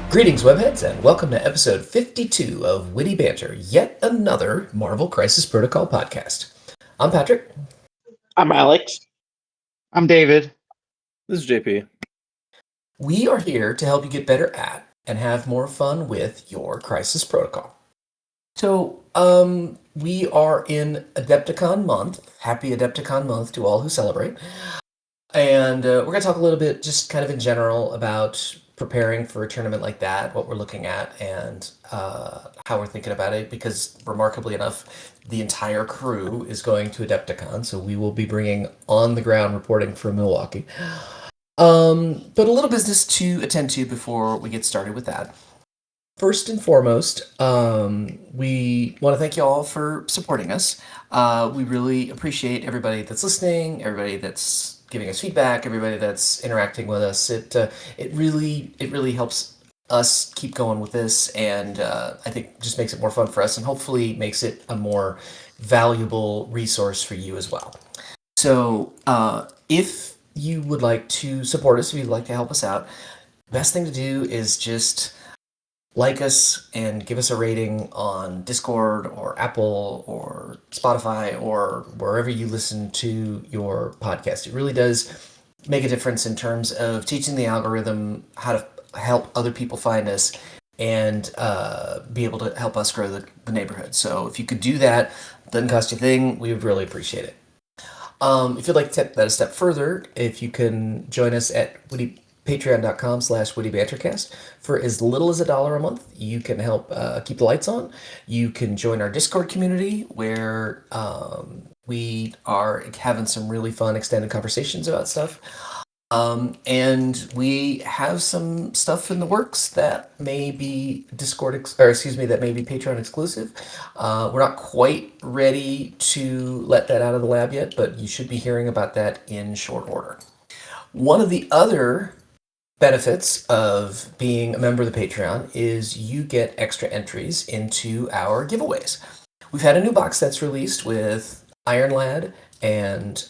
Greetings, webheads, and welcome to episode 52 of Witty Banter, yet another Marvel Crisis Protocol podcast. I'm Patrick. I'm Alex. I'm David. This is JP. We are here to help you get better at and have more fun with your Crisis Protocol. So, we are in AdeptiCon month. Happy AdeptiCon month to all who celebrate. And we're going to talk a little bit, just kind of in general, about preparing for a tournament like that, what we're looking at, and how we're thinking about it. Because remarkably enough, the entire crew is going to AdeptiCon, so we will be bringing on-the-ground reporting from Milwaukee. But a little business to attend to before we get started with that. First and foremost, we want to thank you all for supporting us. We really appreciate everybody that's listening, everybody that's giving us feedback, everybody that's interacting with us. It really helps us keep going with this, and I think just makes it more fun for us, and hopefully makes it a more valuable resource for you as well. So, if you would like to support us, if you'd like to help us out, the best thing to do is just like us and give us a rating on Discord or Apple or Spotify or wherever you listen to your podcast. It really does make a difference in terms of teaching the algorithm how to help other people find us and be able to help us grow the neighborhood. So if you could do that, doesn't cost you a thing, we would really appreciate it. If you'd like to take that a step further, if you can join us at patreon.com/wittybantercast. For as little as $1 a month, you can help keep the lights on. You can join our Discord community where we are having some really fun extended conversations about stuff. And we have some stuff in the works that may be that may be Patreon exclusive. We're not quite ready to let that out of the lab yet, but you should be hearing about that in short order. One of the other benefits of being a member of the Patreon is you get extra entries into our giveaways. We've had a new box that's released with Iron Lad and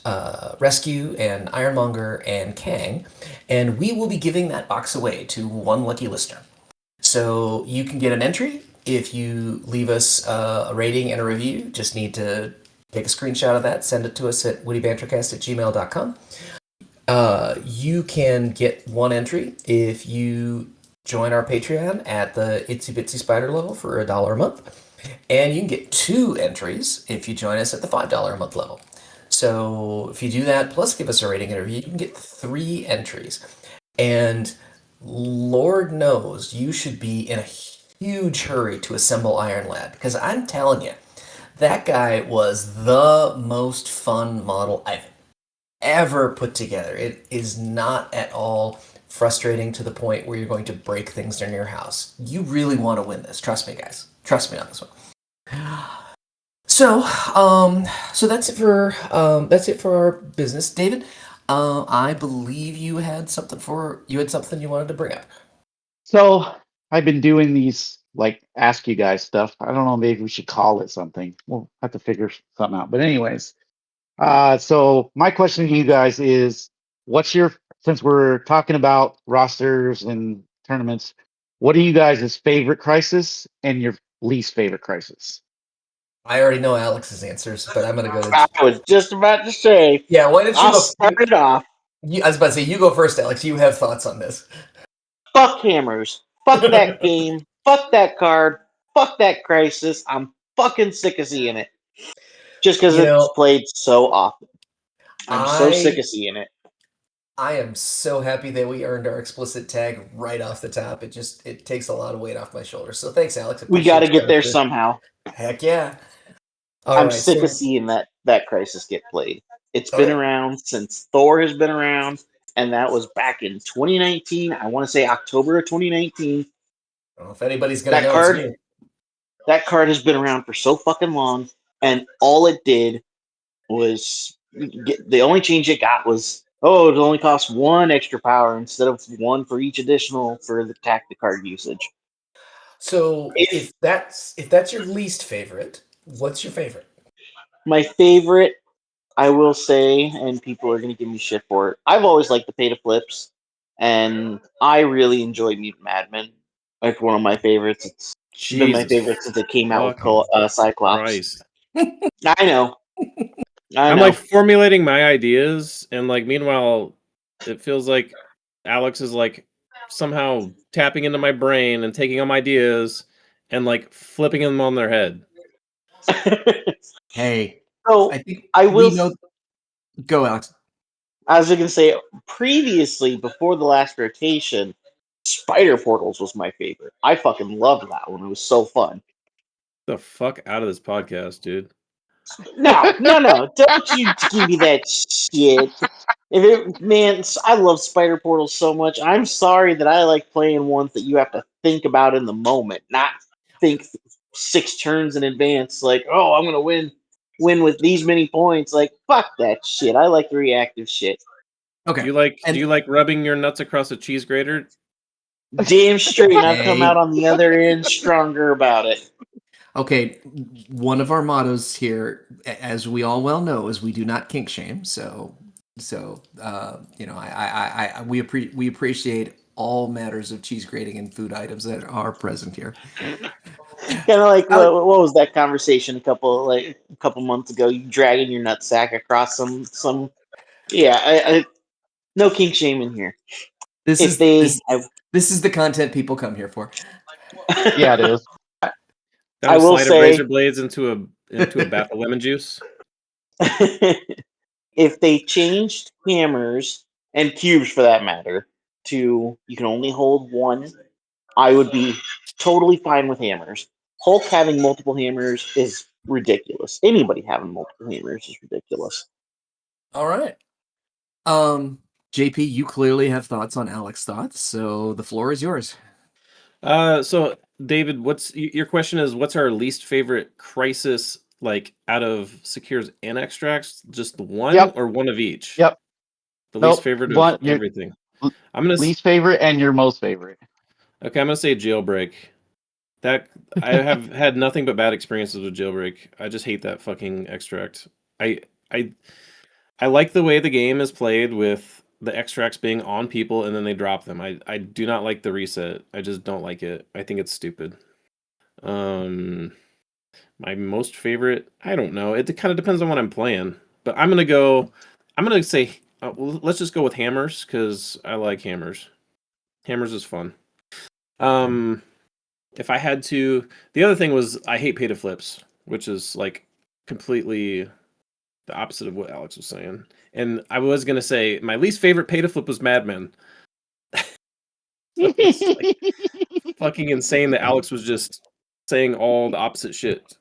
Rescue and Ironmonger and Kang, and we will be giving that box away to one lucky listener. So you can get an entry if you leave us a rating and a review. Just need to take a screenshot of that, send it to us at wittybantercast@gmail.com. You can get one entry if you join our Patreon at the Itsy Bitsy Spider level for $1 a month. And you can get 2 entries if you join us at the $5 a month level. So if you do that, plus give us a rating and review, you can get 3 entries. And Lord knows you should be in a huge hurry to assemble Iron Lad, because I'm telling you, that guy was the most fun model I've ever put together. It is not at all frustrating to the point where you're going to break things in your house. You really want to win this. Trust me, guys. Trust me on this one. So that's it for our business. David, I believe you had something you wanted to bring up. So I've been doing these like ask you guys stuff. I don't know, maybe we should call it something. We'll have to figure something out. But anyways, so my question to you guys is, since we're talking about rosters and tournaments, what are you guys' favorite crisis and your least favorite crisis? I already know Alex's answers, but I'm going to go to... I was just about to say. Yeah, why don't you I'll go? start it off. I was about to say, you go first, Alex. You have thoughts on this. Fuck hammers. Fuck that game. Fuck that card. Fuck that crisis. I'm fucking sick of seeing it. Just because it's played so often. I'm so sick of seeing it. I am so happy that we earned our explicit tag right off the top. It takes a lot of weight off my shoulders. So thanks, Alex. We got to get there somehow. Heck yeah. I'm sick of seeing that crisis get played. It's been around since Thor has been around, and that was back in 2019. I want to say October of 2019. Well, if anybody's going to know, it's me. That card has been around for so fucking long, and all it did was the only change it got was, it only costs 1 extra power instead of 1 for each additional for the tactic card usage. So if that's your least favorite, what's your favorite? My favorite, I will say, and people are going to give me shit for it, I've always liked the pay to flips, and I really enjoy Mutant Madmen. like one of my favorites. It's been my Jesus favorite since it came out with fucking Cyclops. Christ. I know. I I'm know. like formulating my ideas, and like meanwhile, it feels like Alex is like somehow tapping into my brain and taking on ideas and like flipping them on their head. Hey, So I think I we will. know. Go, Alex. I was going to say previously, before the last rotation, Spider Portals was my favorite. I fucking loved that one. It was so fun. The fuck out of this podcast, dude. No, don't you give me that shit. Man, I love Spider Portals so much. I'm sorry that I like playing ones that you have to think about in the moment, not think 6 turns in advance. Like, oh, I'm gonna win with these many points. Like, fuck that shit. I like the reactive shit. Okay. Do you like rubbing your nuts across a cheese grater? Damn straight, and I've come Hey. out on the other end stronger about it. Okay, one of our mottos here, as we all well know, is we do not kink shame. So you know, we appreciate all matters of cheese grating and food items that are present here. Kind of like what was that conversation a couple months ago? You dragging your nutsack across some. Yeah, I no kink shame in here. This If is they, this is the content people come here for. Yeah, it is. Down I a will slide of say- razor blades into a bath of lemon juice? if they changed hammers and cubes for that matter to you can only hold one, I would be totally fine with hammers. Hulk having multiple hammers is ridiculous. Anybody having multiple hammers is ridiculous. All right. JP, you clearly have thoughts on Alex's thoughts, so the floor is yours. So David, your question is what's our least favorite crisis like out of secures and extracts? Just the one Yep. or one of each? Yep. The Nope, least favorite one- of your- everything. I'm gonna Least favorite and your most favorite. Okay, I'm gonna say jailbreak. That I have had nothing but bad experiences with jailbreak. I just hate that fucking extract. I I I like the way the game is played with the extracts being on people and then they drop them. I do not like the reset. I just don't like it. I think it's stupid. My most favorite, I don't know. It kind of depends on what I'm playing. But I'm gonna say let's just go with hammers because I like hammers. Hammers is fun. If I had to, the other thing was I hate pay to flips, which is like completely the opposite of what Alex was saying. And I was gonna say my least favorite pay to flip was Mad Men. It's like fucking insane that Alex was just saying all the opposite shit.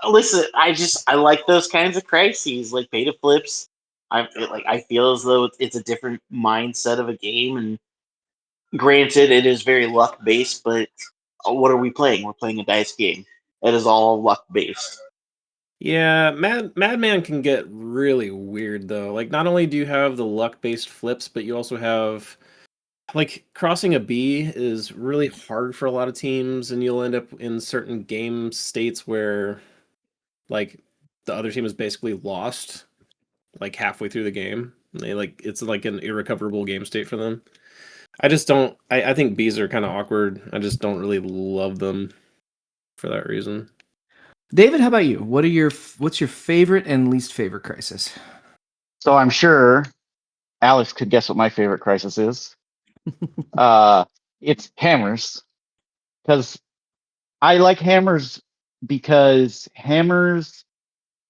Listen, I like those kinds of crises, like beta flips. I feel as though it's a different mindset of a game, and granted, it is very luck based. But what are we playing? We're playing a dice game. It is all luck based. Yeah, Madman can get really weird though. Like not only do you have the luck-based flips, but you also have like crossing a B is really hard for a lot of teams, and you'll end up in certain game states where like the other team is basically lost like halfway through the game. It's like an irrecoverable game state for them. I just don't I think Bs are kind of awkward. I just don't really love them for that reason. David, how about you? What's your favorite and least favorite crisis? So I'm sure Alex could guess what my favorite crisis is. It's hammers. Because I like hammers because hammers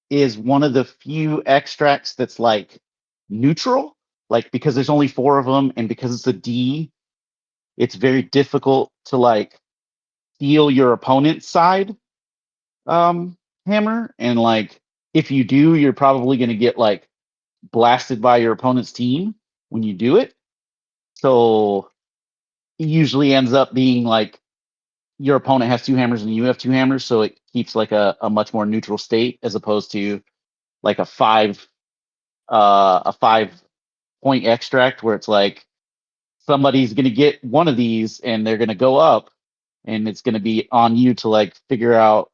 is one of the few extracts that's like neutral. Like because there's only 4 of them and because it's a D, it's very difficult to like steal your opponent's side hammer. And like if you do, you're probably gonna get like blasted by your opponent's team when you do it. So it usually ends up being like your opponent has 2 hammers and you have 2 hammers, so it keeps like a much more neutral state as opposed to like a 5 point extract where it's like somebody's gonna get one of these and they're gonna go up and it's gonna be on you to like figure out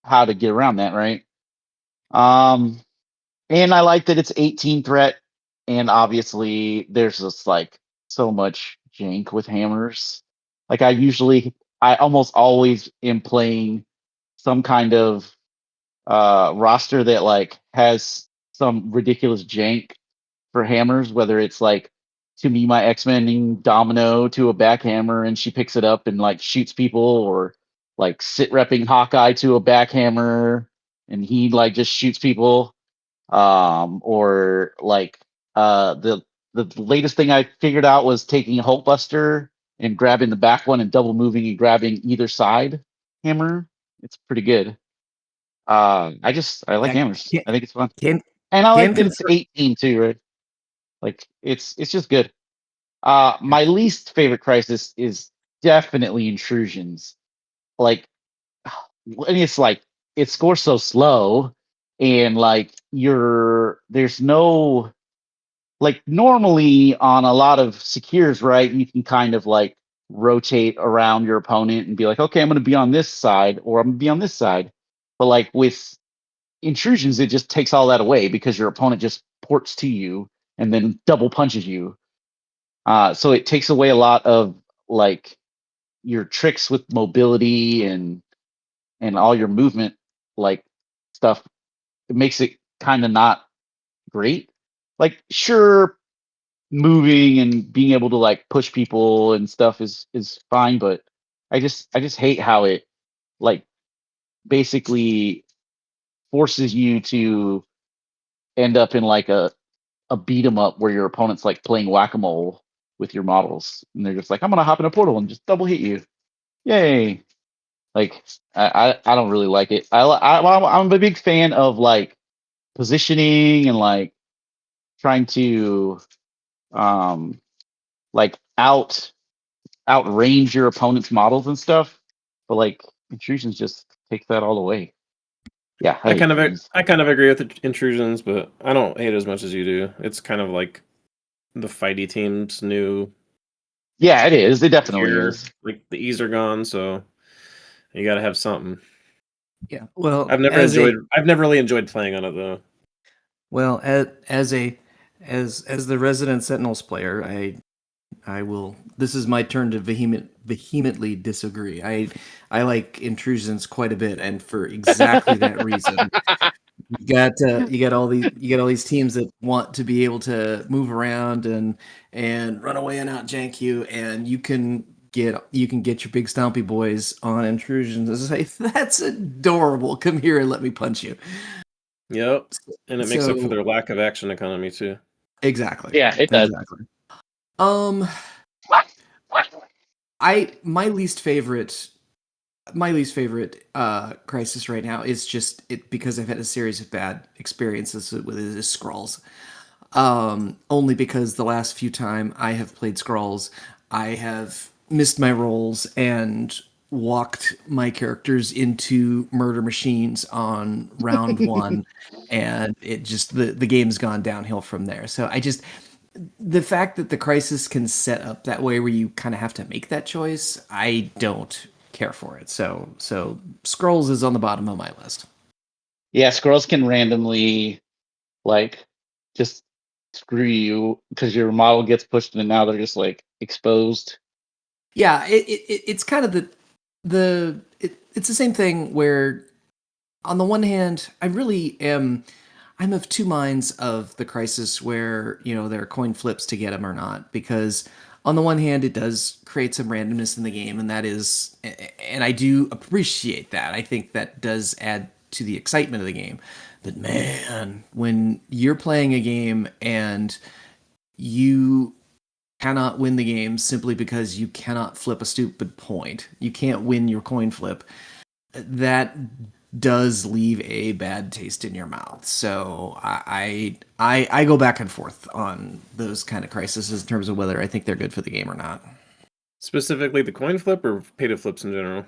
how to get around that, right? And I like that it's 18 threat, and obviously there's just like so much jank with hammers. Like I almost always am playing some kind of roster that like has some ridiculous jank for hammers, whether it's like to me my X-Men Domino to a backhammer and she picks it up and like shoots people, or like sit repping Hawkeye to a backhammer and he like just shoots people. Or like the latest thing I figured out was taking Hulkbuster and grabbing the back one and double moving and grabbing either side hammer. It's pretty good. I like Yeah, hammers. can I think it's fun. can And I can like that it's confirm. 18 too, right? Like it's just good. My least favorite crisis is definitely intrusions. Like, and it's like it scores so slow, and like there's no, like normally on a lot of secures, right? You can kind of like rotate around your opponent and be like, okay, I'm going to be on this side or I'm going to be on this side. But like with intrusions, it just takes all that away because your opponent just ports to you and then double punches you. So it takes away a lot of like your tricks with mobility and all your movement like stuff. It makes it kind of not great. Like sure, moving and being able to like push people and stuff is fine, but I just hate how it like basically forces you to end up in like a beat 'em up where your opponent's like playing whack-a-mole with your models and they're just like, I'm gonna hop in a portal and just double hit you. Yay. Like I don't really like it. I'm a big fan of like positioning and like trying to um like outrange your opponent's models and stuff. But like intrusions just take that all away. Yeah, I I hate kind of intrusions. I kind of agree with the intrusions, but I don't hate it as much as you do. It's kind of like the fighty team's new Yeah, it is. It definitely gear. is. Like the E's are gone, so you got to have something. Yeah. Well, I've never really enjoyed playing on it though. well as the resident Sentinels player, I will. This is my turn to vehemently disagree. I like intrusions quite a bit, and for exactly that reason. You got all these teams that want to be able to move around and run away and out jank you, and you can get your big stompy boys on intrusions and say, that's adorable. Come here and let me punch you. Yep, and it makes up for So their lack of action economy too. exactly. Yeah, it does. Exactly. Um I my least favorite crisis right now is just it because I've had a series of bad experiences with it is Scrolls. Only because the last few time I have played Scrolls, I have missed my rolls and walked my characters into murder machines on round one, and it just the game's gone downhill from there. So the fact that the crisis can set up that way where you kind of have to make that choice, I don't care for it. So Scrolls is on the bottom of my list. Yeah, scrolls can randomly like just screw you because your model gets pushed and now they're just like exposed. Yeah, it's kind of it's the same thing where on the one hand, I'm of two minds of the crisis where, there are coin flips to get them or not, because on the one hand, it does create some randomness in the game, and I do appreciate that. I think that does add to the excitement of the game. But man, when you're playing a game and you cannot win the game simply because you cannot flip a stupid point, you can't win your coin flip, that does leave a bad taste in your mouth. So I go back and forth on those kind of crises in terms of whether I think they're good for the game or not. Specifically, the coin flip or pay to flips in general.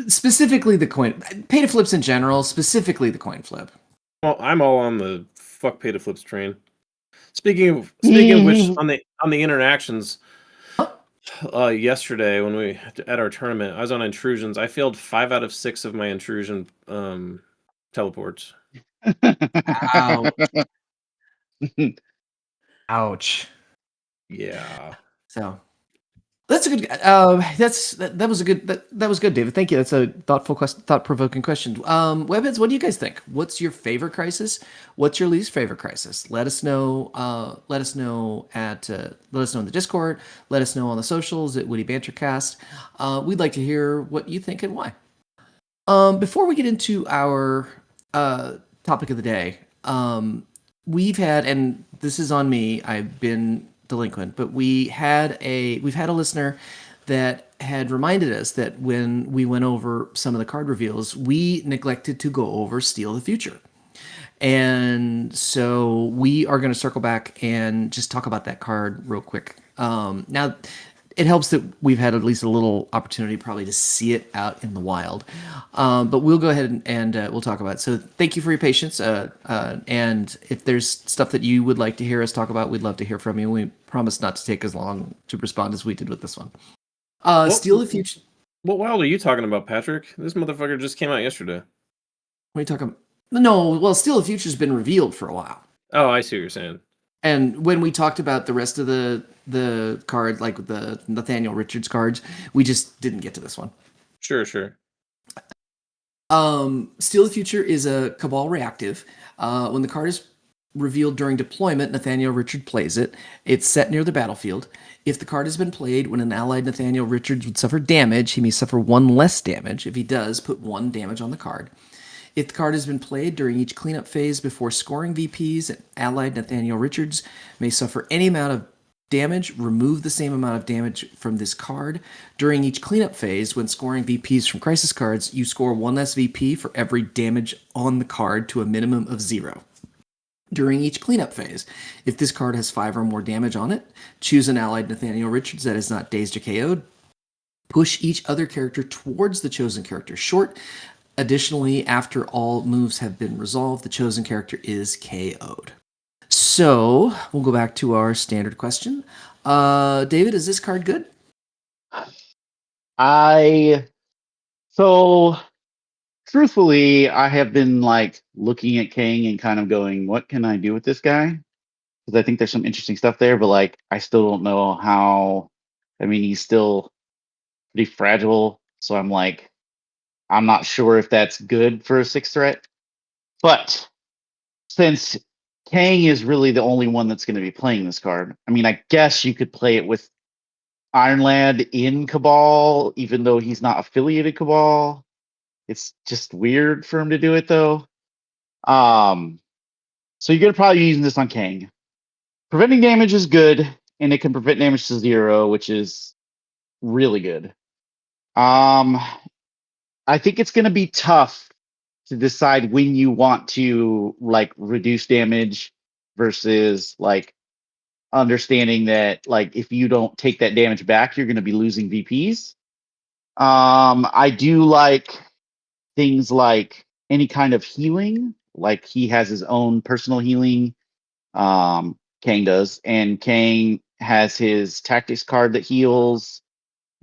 Specifically, the coin pay to flips in general. Specifically, the coin flip. Well, I'm all on the fuck pay to flips train. Speaking of which, on the interactions, yesterday when we at our tournament, I was on intrusions. I failed 5 out of 6 of my intrusion teleports. Ouch. Ouch. Yeah. So That's a good. That was a good. That was good, David. Thank you. That's a thoughtful question, thought-provoking question. Webheads, what do you guys think? What's your favorite crisis? What's your least favorite crisis? Let us know. Let us know let us know in the Discord. Let us know on the socials at Witty Bantercast. We'd like to hear what you think and why. Before we get into our topic of the day, we've had, and this is on me. I've been delinquent, but we've had a listener that had reminded us that when we went over some of the card reveals, we neglected to go over Steal the Future. And so we are going to circle back and just talk about that card real quick. Now, it helps that we've had at least a little opportunity probably to see it out in the wild. But we'll go ahead and we'll talk about it. So thank you for your patience. And if there's stuff that you would like to hear us talk about, we'd love to hear from you. We promise not to take as long to respond as we did with this one. Steal the Future. What wild are you talking about, Patrick? This motherfucker just came out yesterday. What are you talking about? No, well, Steal the Future's been revealed for a while. Oh, I see what you're saying. And when we talked about the rest of the cards, like the Nathaniel Richards cards, we just didn't get to this one. Sure. Steal the Future is a Cabal reactive. When the card is revealed during deployment, Nathaniel Richards plays it. It's set near the battlefield. If the card has been played when an allied Nathaniel Richards would suffer damage, he may suffer 1 less damage. If he does, put 1 damage on the card. If the card has been played during each cleanup phase before scoring VPs, allied Nathaniel Richards may suffer any amount of damage, remove the same amount of damage from this card. During each cleanup phase, when scoring VPs from crisis cards, you score 1 less VP for every damage on the card to a minimum of 0. During each cleanup phase, if this card has 5 or more damage on it, choose an allied Nathaniel Richards that is not dazed or KO'd. Push each other character towards the chosen character short. Additionally, after all moves have been resolved, the chosen character is KO'd. So, we'll go back to our standard question. David, is this card good? Truthfully, I have been like looking at Kang and kind of going, what can I do with this guy? Because I think there's some interesting stuff there, but like I still don't know how. I mean, he's still pretty fragile, so I'm like, I'm not sure if that's good for a 6 threat. But since Kang is really the only one that's going to be playing this card, I mean, I guess you could play it with Iron Lad in Cabal, even though he's not affiliated Cabal. It's just weird for him to do it though. So you're gonna probably be using this on Kang. Preventing damage is good, and it can prevent damage to 0, which is really good. I think it's gonna be tough to decide when you want to like reduce damage versus like understanding that like if you don't take that damage back, you're gonna be losing VPs. I do like things like any kind of healing, like he has his own personal healing. Kang does, and Kang has his tactics card that heals,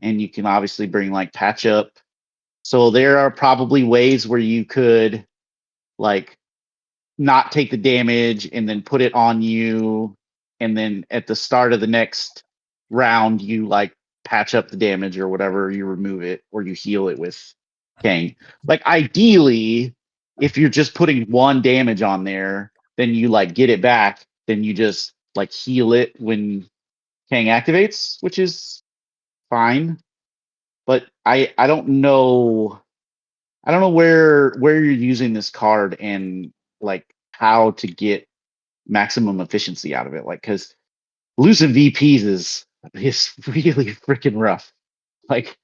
and you can obviously bring like patch up. So there are probably ways where you could like not take the damage and then put it on you, and then at the start of the next round you like patch up the damage or whatever, you remove it or you heal it with Kang. Like ideally, if you're just putting 1 damage on there, then you like get it back, then you just like heal it when Kang activates, which is fine. But I don't know where you're using this card and like how to get maximum efficiency out of it. Like, because losing VPs is really freaking rough. Like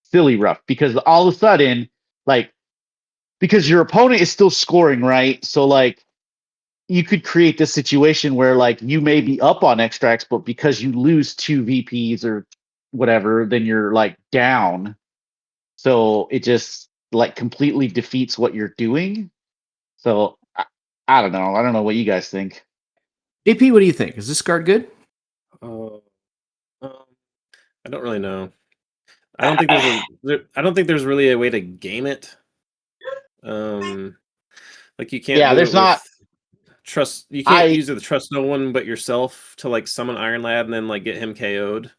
silly rough, because all of a sudden, like, because your opponent is still scoring, right? So like you could create this situation where like you may be up on extracts, but because you lose 2 VPs or whatever, then you're like down. So it just like completely defeats what you're doing. So I don't know. I don't know what you guys think. AP, what do you think? Is this card good? I don't really know. I don't think I don't think there's really a way to game it. Like you can't. Yeah, do there's it not. with trust. You can't use it to trust no one but yourself to like summon Iron Lad and then like get him KO'd.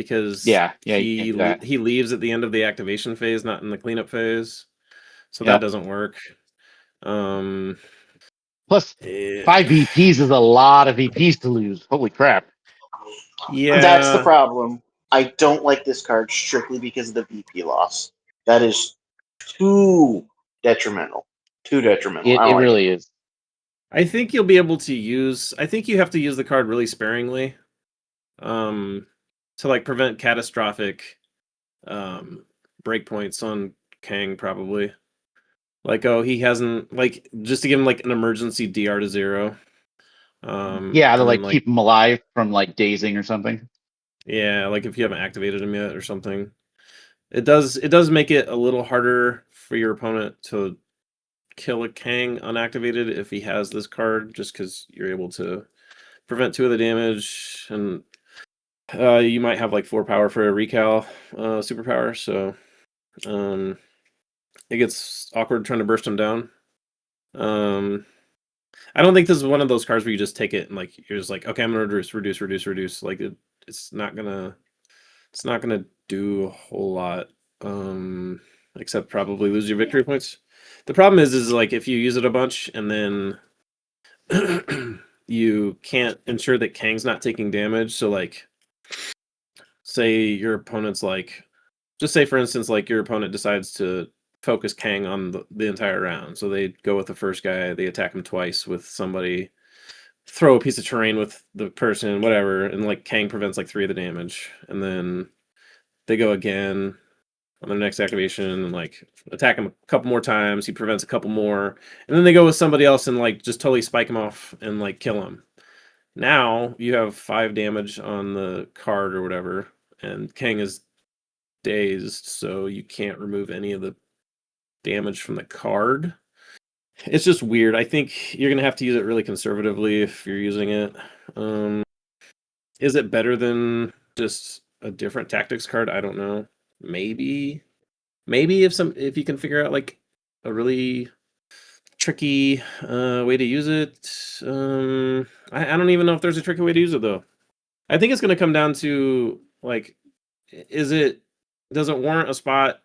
because you can't do that. he leaves at the end of the activation phase, not in the cleanup phase. So Yep. that doesn't work. Plus, 5 VPs is a lot of VPs to lose. Holy crap. Yeah. That's the problem. I don't like this card strictly because of the VP loss. That is too detrimental. Too detrimental. It really is. I think you'll be able to use. I think you have to use the card really sparingly, to like prevent catastrophic, breakpoints on Kang. Probably, like he hasn't just to give him like an emergency DR to 0. Yeah, to like keep him alive from like dazing or something. Yeah, like if you haven't activated him yet or something. It does make it a little harder for your opponent to kill a Kang unactivated if he has this card, just because you're able to prevent 2 of the damage, and you might have like 4 power for a recal superpower, so it gets awkward trying to burst him down. I don't think this is one of those cards where you just take it and like you're just like, okay, I'm gonna reduce. Like it's not gonna do a whole lot, except probably lose your victory points. The problem is like if you use it a bunch and then you can't ensure that Kang's not taking damage. So like, say your opponent's like, just say for instance, like your opponent decides to focus Kang on the entire round. So they go with the first guy, they attack him twice with somebody, throw a piece of terrain with the person, whatever, and like Kang prevents like 3 of the damage, and then they go again on their next activation and like attack him a couple more times. He prevents a couple more, and then they go with somebody else and like just totally spike him off and like kill him. Now you have 5 damage on the card or whatever, and Kang is dazed, so you can't remove any of the damage from the card. It's just weird. I think you're gonna have to use it really conservatively if you're using it. Is it better than just a different tactics card? I don't know. Maybe if you can figure out like a really tricky way to use it. I don't even know if there's a tricky way to use it though. I think it's going to come down to like, does it warrant a spot?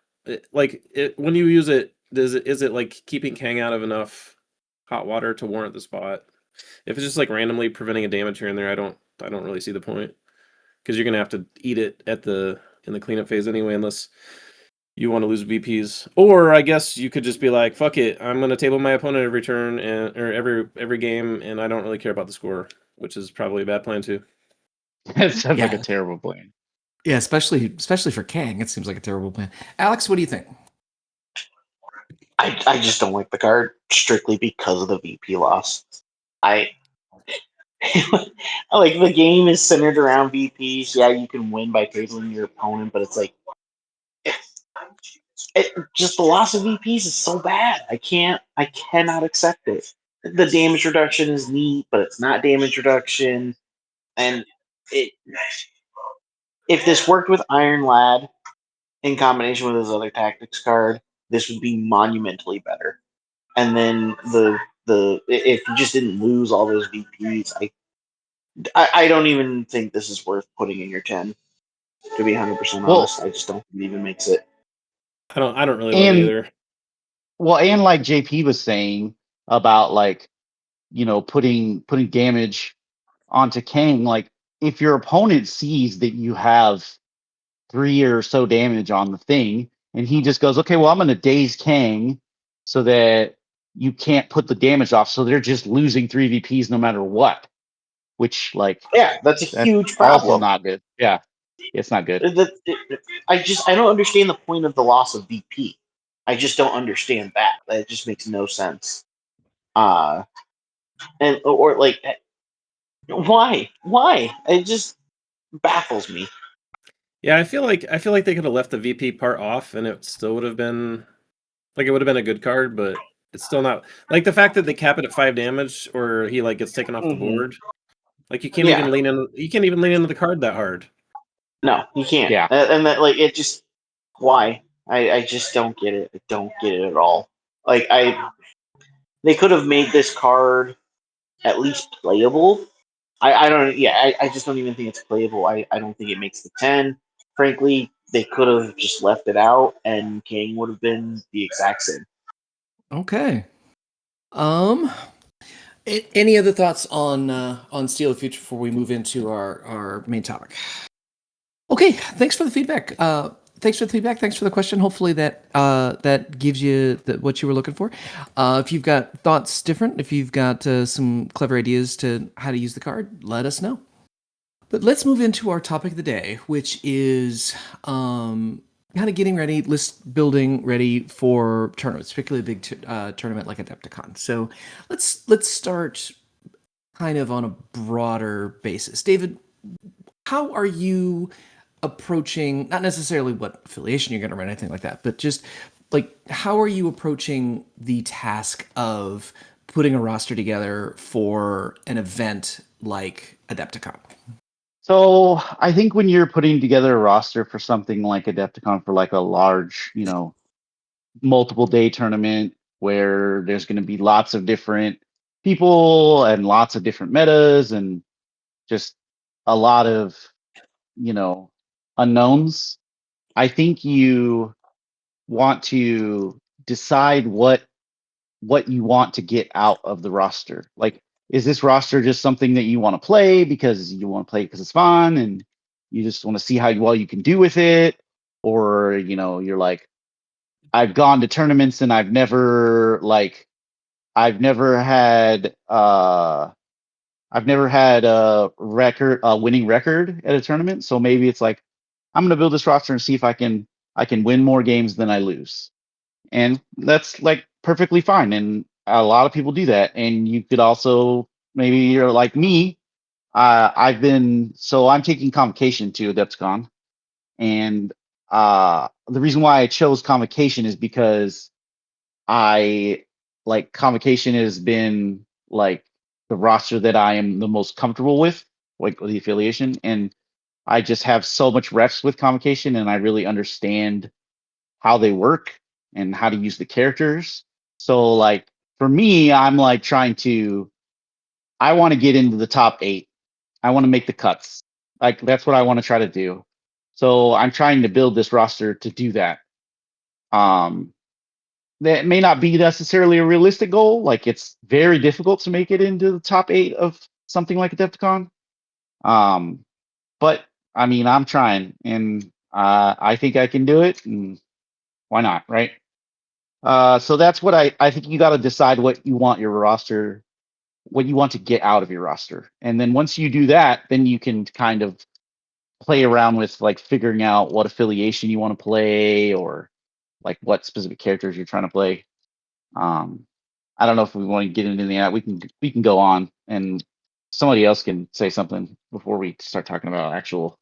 When you use it, is it like keeping Kang out of enough hot water to warrant the spot? If it's just like randomly preventing a damage here and there, I don't really see the point, because you're gonna have to eat it in the cleanup phase anyway, unless you want to lose VPs. Or I guess you could just be like, fuck it, I'm gonna table my opponent every turn or every game, and I don't really care about the score, which is probably a bad plan too. That sounds like a terrible plan. Yeah, especially for Kang, it seems like a terrible plan. Alex, what do you think? I just don't like the card strictly because of the VP loss. I like the game is centered around VPs. Yeah, you can win by tabling your opponent, but it's like just the loss of VPs is so bad. I cannot accept it. The damage reduction is neat, but it's not damage reduction. And if this worked with Iron Lad in combination with his other tactics card, this would be monumentally better. And then if you just didn't lose all those VPs, I don't even think this is worth putting in your 10. To be 100% honest, I just don't think it even makes it. I don't really love it either. Well, and like JP was saying about like, putting damage onto Kang, like if your opponent sees that you have 3 or so damage on the thing, and he just goes, okay, well, I'm going to daze Kang so that you can't put the damage off. So they're just losing 3 VPs no matter what, which that's a huge problem. Also not good. Yeah, it's not good. I don't understand the point of the loss of VP. I just don't understand that. It just makes no sense. Or like, why? It just baffles me. Yeah, I feel like they could have left the VP part off, and it still would have been like, it would have been a good card, but it's still not like the fact that they cap it at 5 damage, or he like gets taken off the board. Like you can't even lean in. You can't even lean into the card that hard. No, you can't. Yeah, and that like it just why I just don't get it. I don't get it at all. Like they could have made this card at least playable. I don't. Yeah, I just don't even think it's playable. I don't think it makes the 10. frankly, they could have just left it out, and King would have been the exact same. Okay. Any other thoughts on Steel of the Future before we move into our main topic? Okay, thanks for the feedback. Thanks for the feedback. Thanks for the question. Hopefully that gives you what you were looking for. If you've got thoughts different, if you've got some clever ideas to how to use the card, let us know. But let's move into our topic of the day, which is kind of getting ready, list building ready for tournaments, particularly a big tournament like AdeptiCon. So let's start kind of on a broader basis. David, how are you approaching, not necessarily what affiliation you're going to run, anything like that, but just like how are you approaching the task of putting a roster together for an event like AdeptiCon? So I think when you're putting together a roster for something like Adepticon, for like a large, multiple day tournament where there's going to be lots of different people and lots of different metas and just a lot of, unknowns, I think you want to decide what you want to get out of the roster. Like, is this roster just something that you want to play because you want to play because it's fun and you just want to see how well you can do with it? Or, you're like, I've gone to tournaments and I've never had a winning record at a tournament. So maybe it's like, I'm gonna build this roster and see if I can win more games than I lose. And that's like perfectly fine. And a lot of people do that. And you could also, maybe you're like me. I'm taking convocation to AdeptiCon, and the reason why I chose convocation is because convocation has been like the roster that I am the most comfortable with, like the affiliation, and I just have so much reps with convocation, and I really understand how they work and how to use the characters. So like for me, I'm like I want to get into the top 8. I want to make the cuts. Like that's what I want to try to do. So I'm trying to build this roster to do that. Um that may not be necessarily a realistic goal. Like it's very difficult to make it into the top 8 of something like Adepticon. But I mean, I'm trying, and I think I can do it. And why not, right? So that's what I think you got to decide what you want your roster, what you want to get out of your roster. And then once you do that, then you can kind of play around with like figuring out what affiliation you want to play or like what specific characters you're trying to play. I don't know if we want to get into that. We can go on, and somebody else can say something before we start talking about actual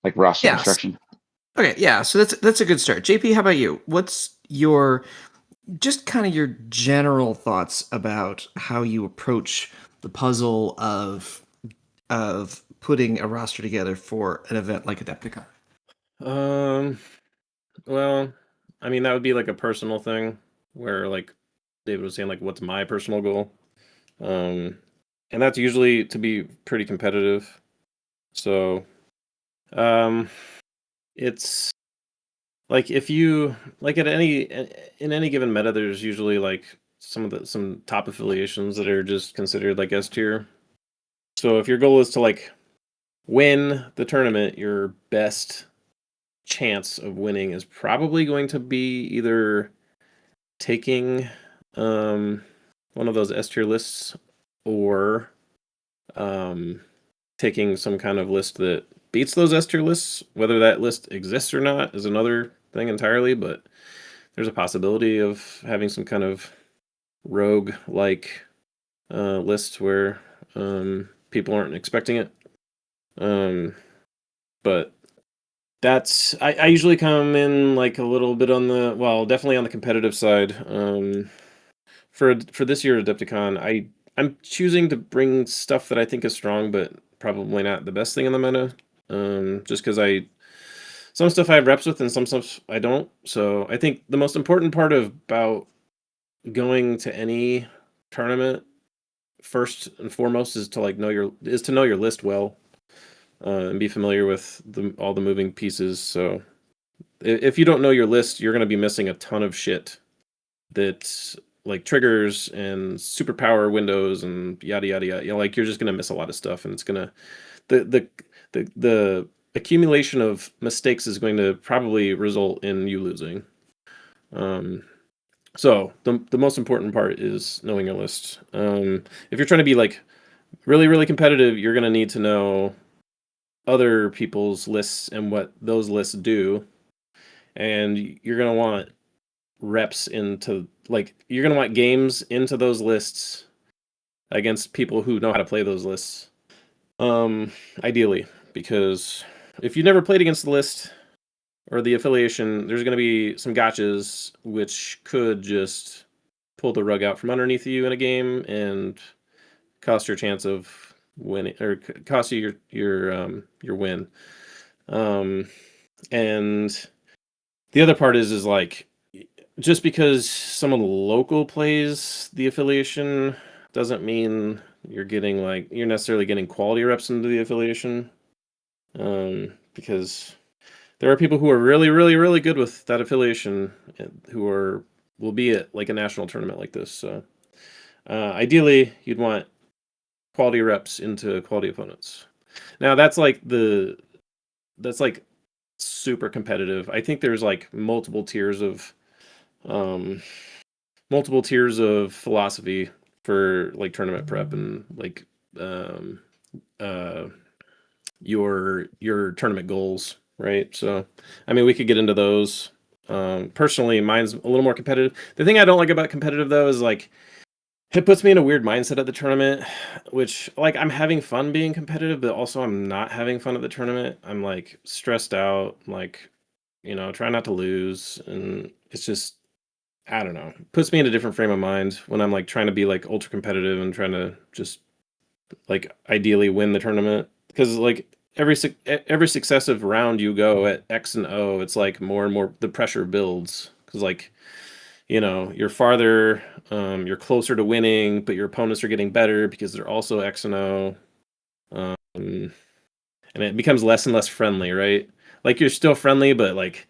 like roster Yes. construction. Okay, yeah. So that's a good start. JP, how about you? What's your just kind of your general thoughts about how you approach the puzzle of putting a roster together for an event like Adepticon? Well, I mean that would be like a personal thing where like David was saying like what's my personal goal? And that's usually to be pretty competitive. So it's like if you like in any given meta, there's usually like some top affiliations that are just considered like S tier. So if your goal is to like win the tournament, your best chance of winning is probably going to be either taking one of those S tier lists or taking some kind of list that beats those S tier lists. Whether that list exists or not is another thing entirely, but there's a possibility of having some kind of rogue like list where people aren't expecting it. But that's I usually come in like a little bit on the definitely on the competitive side. For this year Adepticon, I'm choosing to bring stuff that I think is strong, but probably not the best thing in the meta. Just because some stuff I have reps with and some stuff I don't. So I think the most important part about going to any tournament first and foremost is to know your list well. and be familiar with all the moving pieces. So if you don't know your list, you're going to be missing a ton of shit that's like triggers and superpower windows and yada yada yada. You know, like you're just going to miss a lot of stuff, and it's going to the accumulation of mistakes is going to probably result in you losing. So the most important part is knowing your list. If you're trying to be like really, really competitive, you're going to need to know other people's lists and what those lists do. And you're going to want reps into, like, you're going to want games into those lists against people who know how to play those lists. Ideally, because if you never played against the list or the affiliation, there's going to be some gotchas which could just pull the rug out from underneath you in a game and cost your chance of winning, or cost you your win. And the other part is like, just because someone local plays the affiliation doesn't mean you're necessarily getting quality reps into the affiliation. Because there are people who are really, really, really good with that affiliation who will be at like a national tournament like this. So ideally, you'd want quality reps into quality opponents. Now that's like super competitive. I think there's like multiple tiers of philosophy for like tournament prep and like your tournament goals, right? So I mean, we could get into those. Personally, mine's a little more competitive. The thing I don't like about competitive though is like it puts me in a weird mindset at the tournament, which like I'm having fun being competitive, but also I'm not having fun at the tournament. I'm like stressed out, like, you know, trying not to lose, and it's just, I don't know, puts me in a different frame of mind when I'm like trying to be like ultra competitive and trying to just like ideally win the tournament, because like every successive round you go at X and O, it's like more and more the pressure builds, because like, you know, you're farther, you're closer to winning, but your opponents are getting better because they're also X and O, and it becomes less and less friendly, right? Like you're still friendly, but like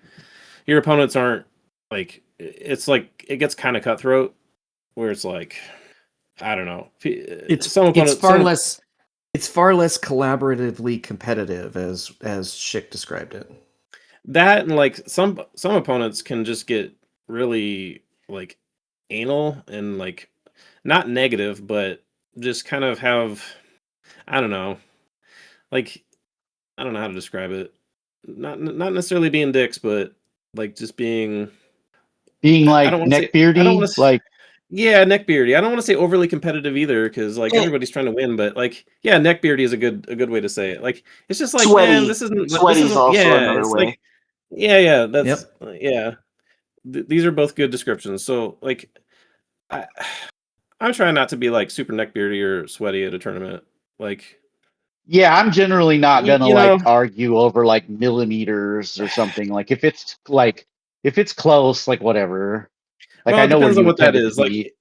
your opponents aren't, like, it's like it gets kind of cutthroat, where it's like, I don't know, It's far less collaboratively competitive as Schick described it. That, and like some opponents can just get really like anal and like not negative, but just kind of have, I don't know, like, I don't know how to describe it. Not necessarily being dicks, but like just being I like don't want to say, neckbeardy, like, yeah, neckbeardy. I don't want to say overly competitive either, because like everybody's trying to win, but like, yeah, neckbeardy is a good way to say it. Like it's just like, man, this Sweaty's isn't, also yeah, another it's way. like, yeah, that's Yep. yeah. These are both good descriptions. So like, I'm trying not to be like super neckbeardy or sweaty at a tournament. Like, yeah, I'm generally not gonna you know, like argue over like millimeters or something. Like if it's close, like whatever. Like well, I it know where depends on you what that tended to is. Like, be.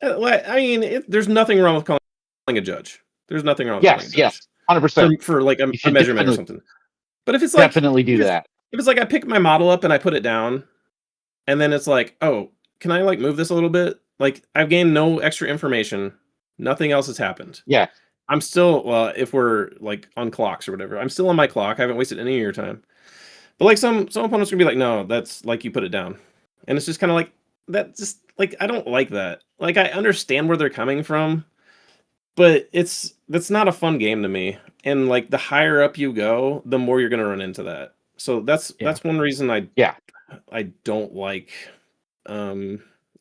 I mean, there's nothing wrong with calling a judge. There's nothing wrong with calling a Yes, judge 100%. for like You a should measurement or something. But if it's like, definitely do that. if it's like I pick my model up and I put it down, and then it's like, oh, can I like move this a little bit? Like I've gained no extra information. Nothing else has happened. Yeah, I'm still, well, if we're like on clocks or whatever, I'm still on my clock. I haven't wasted any of your time. But like some opponents are gonna be like, no, that's like you put it down. And it's just kind of like, that just like, I don't like that. Like I understand where they're coming from, but that's not a fun game to me. And like the higher up you go, the more you're gonna run into that. So that's one reason I don't like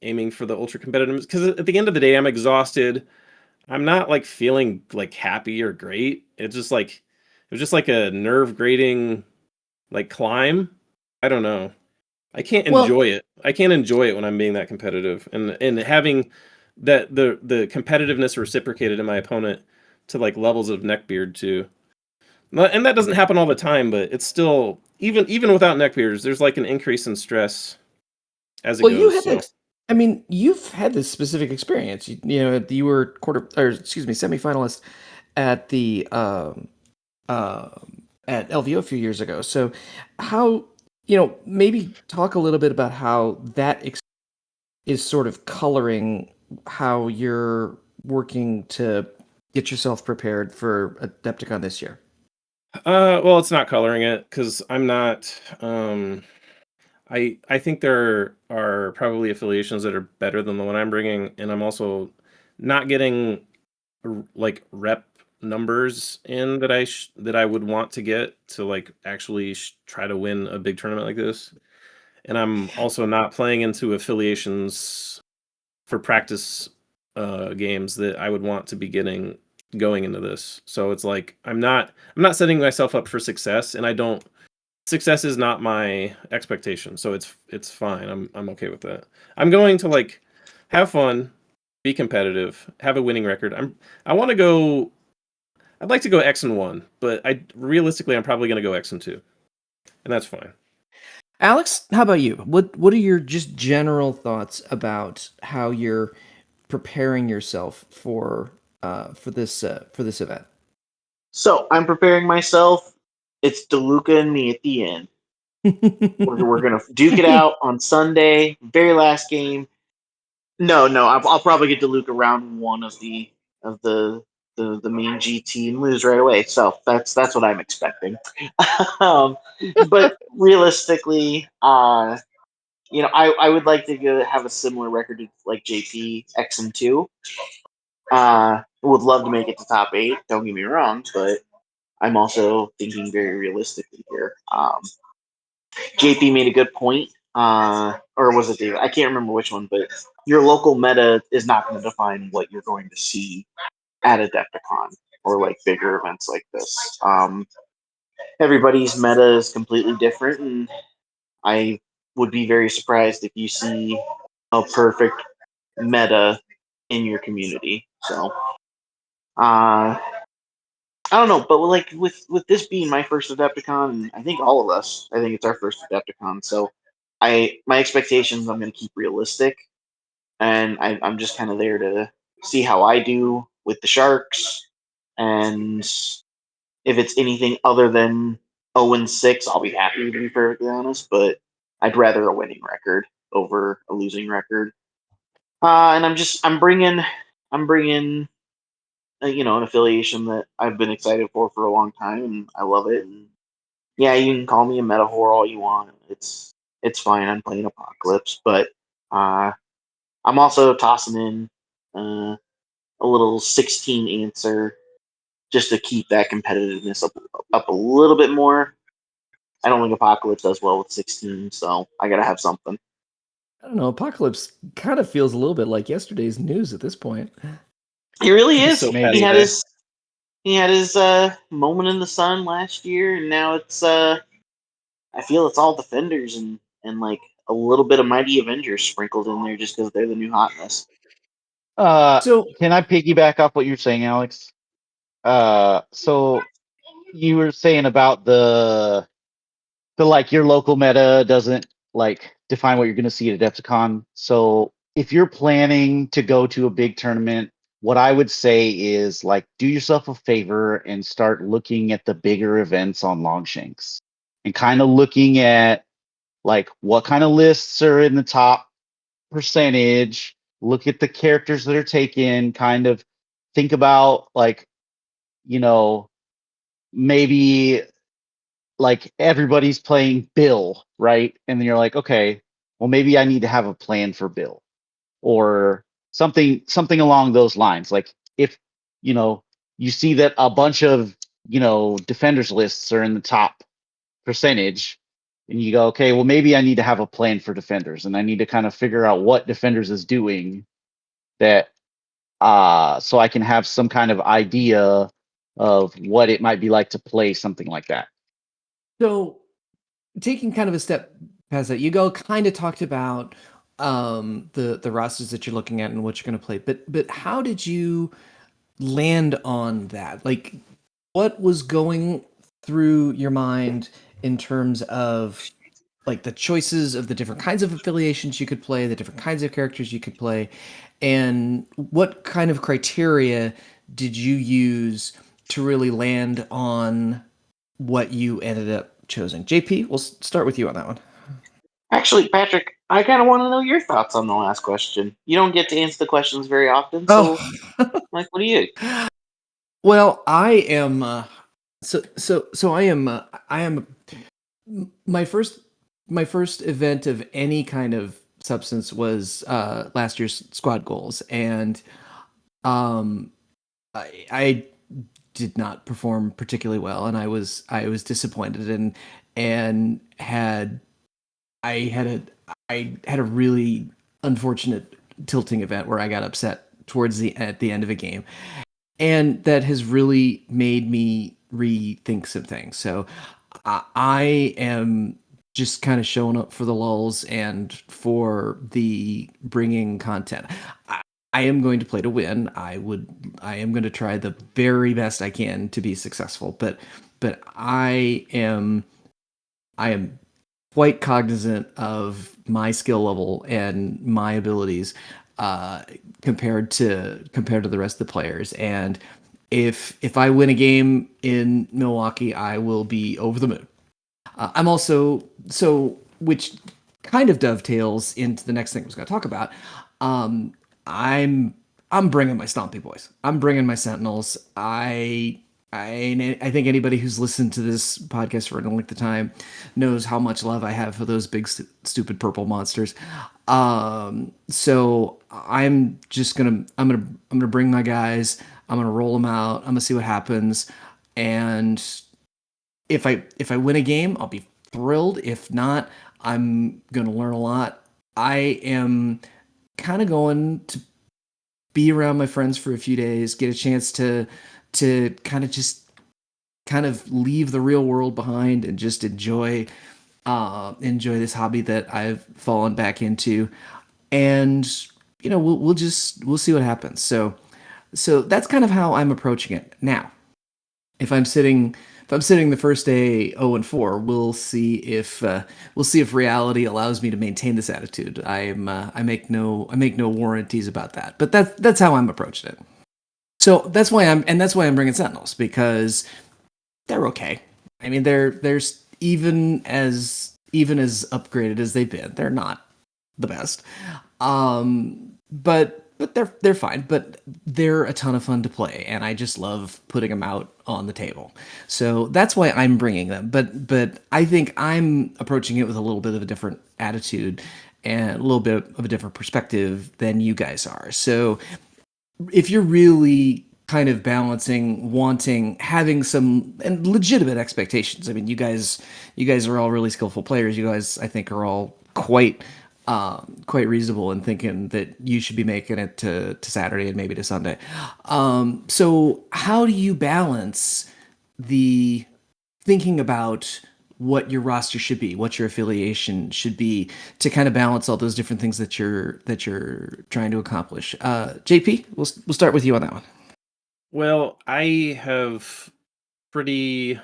aiming for the ultra competitiveness, because at the end of the day I'm exhausted. I'm not like feeling like happy or great. It's just like, it was just like a nerve grating like climb. I don't know. I can't enjoy it. I can't enjoy it when I'm being that competitive, and having that the competitiveness reciprocated in my opponent to like levels of neckbeard too. And that doesn't happen all the time, but it's still, even without neckbeards, there's like an increase in stress as it Well, you goes. had I mean, you've had this specific experience. You know, you were semifinalist at the at LVO a few years ago. So, how maybe talk a little bit about how that is sort of coloring how you're working to get yourself prepared for Adepticon this year. Well, it's not coloring it because I'm not. I think there are probably affiliations that are better than the one I'm bringing, and I'm also not getting like rep numbers in that I would want to get to like actually try to win a big tournament like this. And I'm also not playing into affiliations for practice games that I would want to be getting going into this. So it's like I'm not setting myself up for success, and I don't success is not my expectation. So it's fine. I'm okay with that. I'm going to like have fun, be competitive, have a winning record. I want to go. I'd like to go X-1, but I'm probably going to go X-2, and that's fine. Alex, how about you? What are your just general thoughts about how you're preparing yourself for this event? So I'm preparing myself. It's DeLuca and me at the end. We're gonna duke it out on Sunday, very last game. No, I'll probably get DeLuca round one of the main GT and lose right away. So that's what I'm expecting. um, but realistically, I would like to have a similar record to like JP X-2. Would love to make it to top 8. Don't get me wrong, but I'm also thinking very realistically here. JP made a good point, or was it David? I can't remember which one, but your local meta is not going to define what you're going to see at Adepticon or like bigger events like this. Everybody's meta is completely different, and I would be very surprised if you see a perfect meta in your community. So, I don't know, but like with this being my first Adepticon, and I think all of us, I think it's our first Adepticon. So, my expectations, I'm going to keep realistic, and I'm just kind of there to see how I do with the Sharks, and if it's anything other than 0-6, I'll be happy to be perfectly honest. But I'd rather a winning record over a losing record. And I'm bringing an affiliation that I've been excited for a long time, and I love it. And yeah, you can call me a meta whore all you want. It's fine. I'm playing Apocalypse, but I'm also tossing in a little 16 answer just to keep that competitiveness up a little bit more. I don't think Apocalypse does well with 16, so I gotta have something. I don't know. Apocalypse kind of feels a little bit like yesterday's news at this point. He really He's is. so Maybe. petty. He had his moment in the sun last year, and now it's I feel it's all defenders and like a little bit of mighty Avengers sprinkled in there just because they're the new hotness. So Can I piggyback off what you're saying, Alex? So you were saying about the like your local meta doesn't like define what you're going to see at Adepticon. So if you're planning to go to a big tournament, what I would say is like do yourself a favor and start looking at the bigger events on Longshanks and kind of looking at like what kind of lists are in the top percentage, look at the characters that are taken, kind of think about like, you know, maybe like everybody's playing Bill, right? And then you're like, okay, well maybe I need to have a plan for Bill or something along those lines. Like if, you see that a bunch of, defenders lists are in the top percentage and you go, okay, well maybe I need to have a plan for defenders and I need to kind of figure out what defenders is doing that so I can have some kind of idea of what it might be like to play something like that. So, taking kind of a step past that, you go kind of talked about the rosters that you're looking at and what you're going to play, but how did you land on that? Like, what was going through your mind in terms of like the choices of the different kinds of affiliations you could play, the different kinds of characters you could play, and what kind of criteria did you use to really land on what you ended up choosing. JP, we'll start with you on that one. Actually, Patrick, I kind of want to know your thoughts on the last question. You don't get to answer the questions very often, so like, what do you? Well, I am. So I am. I am. My first event of any kind of substance was last year's squad goals, and um, I did not perform particularly well, and I was disappointed, and I had a really unfortunate tilting event where I got upset at the end of a game, and that has really made me rethink some things. So I am just kind of showing up for the lulls and for the bringing content. I am going to play to win. I am going to try the very best I can to be successful, but I am quite cognizant of my skill level and my abilities compared to the rest of the players. And if I win a game in Milwaukee, I will be over the moon. I'm also which kind of dovetails into the next thing I was going to talk about. Um, I'm I'm bringing my Stompy Boys. I'm bringing my Sentinels. I think anybody who's listened to this podcast for a length of time knows how much love I have for those big stupid purple monsters. So I'm gonna bring my guys. I'm gonna roll them out. I'm gonna see what happens, and if I win a game, I'll be thrilled. If not, I'm gonna learn a lot. I am kind of going to be around my friends for a few days, get a chance to kind of leave the real world behind and just enjoy this hobby that I've fallen back into. And we'll see what happens. So that's kind of how I'm approaching it now. If I'm sitting the first day 0-4, we'll see if reality allows me to maintain this attitude. I make no warranties about that, but that's how I'm approaching it. So that's why I'm bringing Sentinels, because they're okay. I mean, they're even as upgraded as they've been. They're not the best, but they're fine. But they're a ton of fun to play, and I just love putting them out on the table. So that's why I'm bringing them. But I think I'm approaching it with a little bit of a different attitude and a little bit of a different perspective than you guys are. So if you're really kind of balancing having some and legitimate expectations. I mean, you guys are all really skillful players. You guys, I think, are all quite reasonable in thinking that you should be making it to Saturday and maybe to Sunday. So how do you balance the thinking about what your roster should be, what your affiliation should be, to kind of balance all those different things that you're trying to accomplish? JP, we'll start with you on that one. Well, I have pretty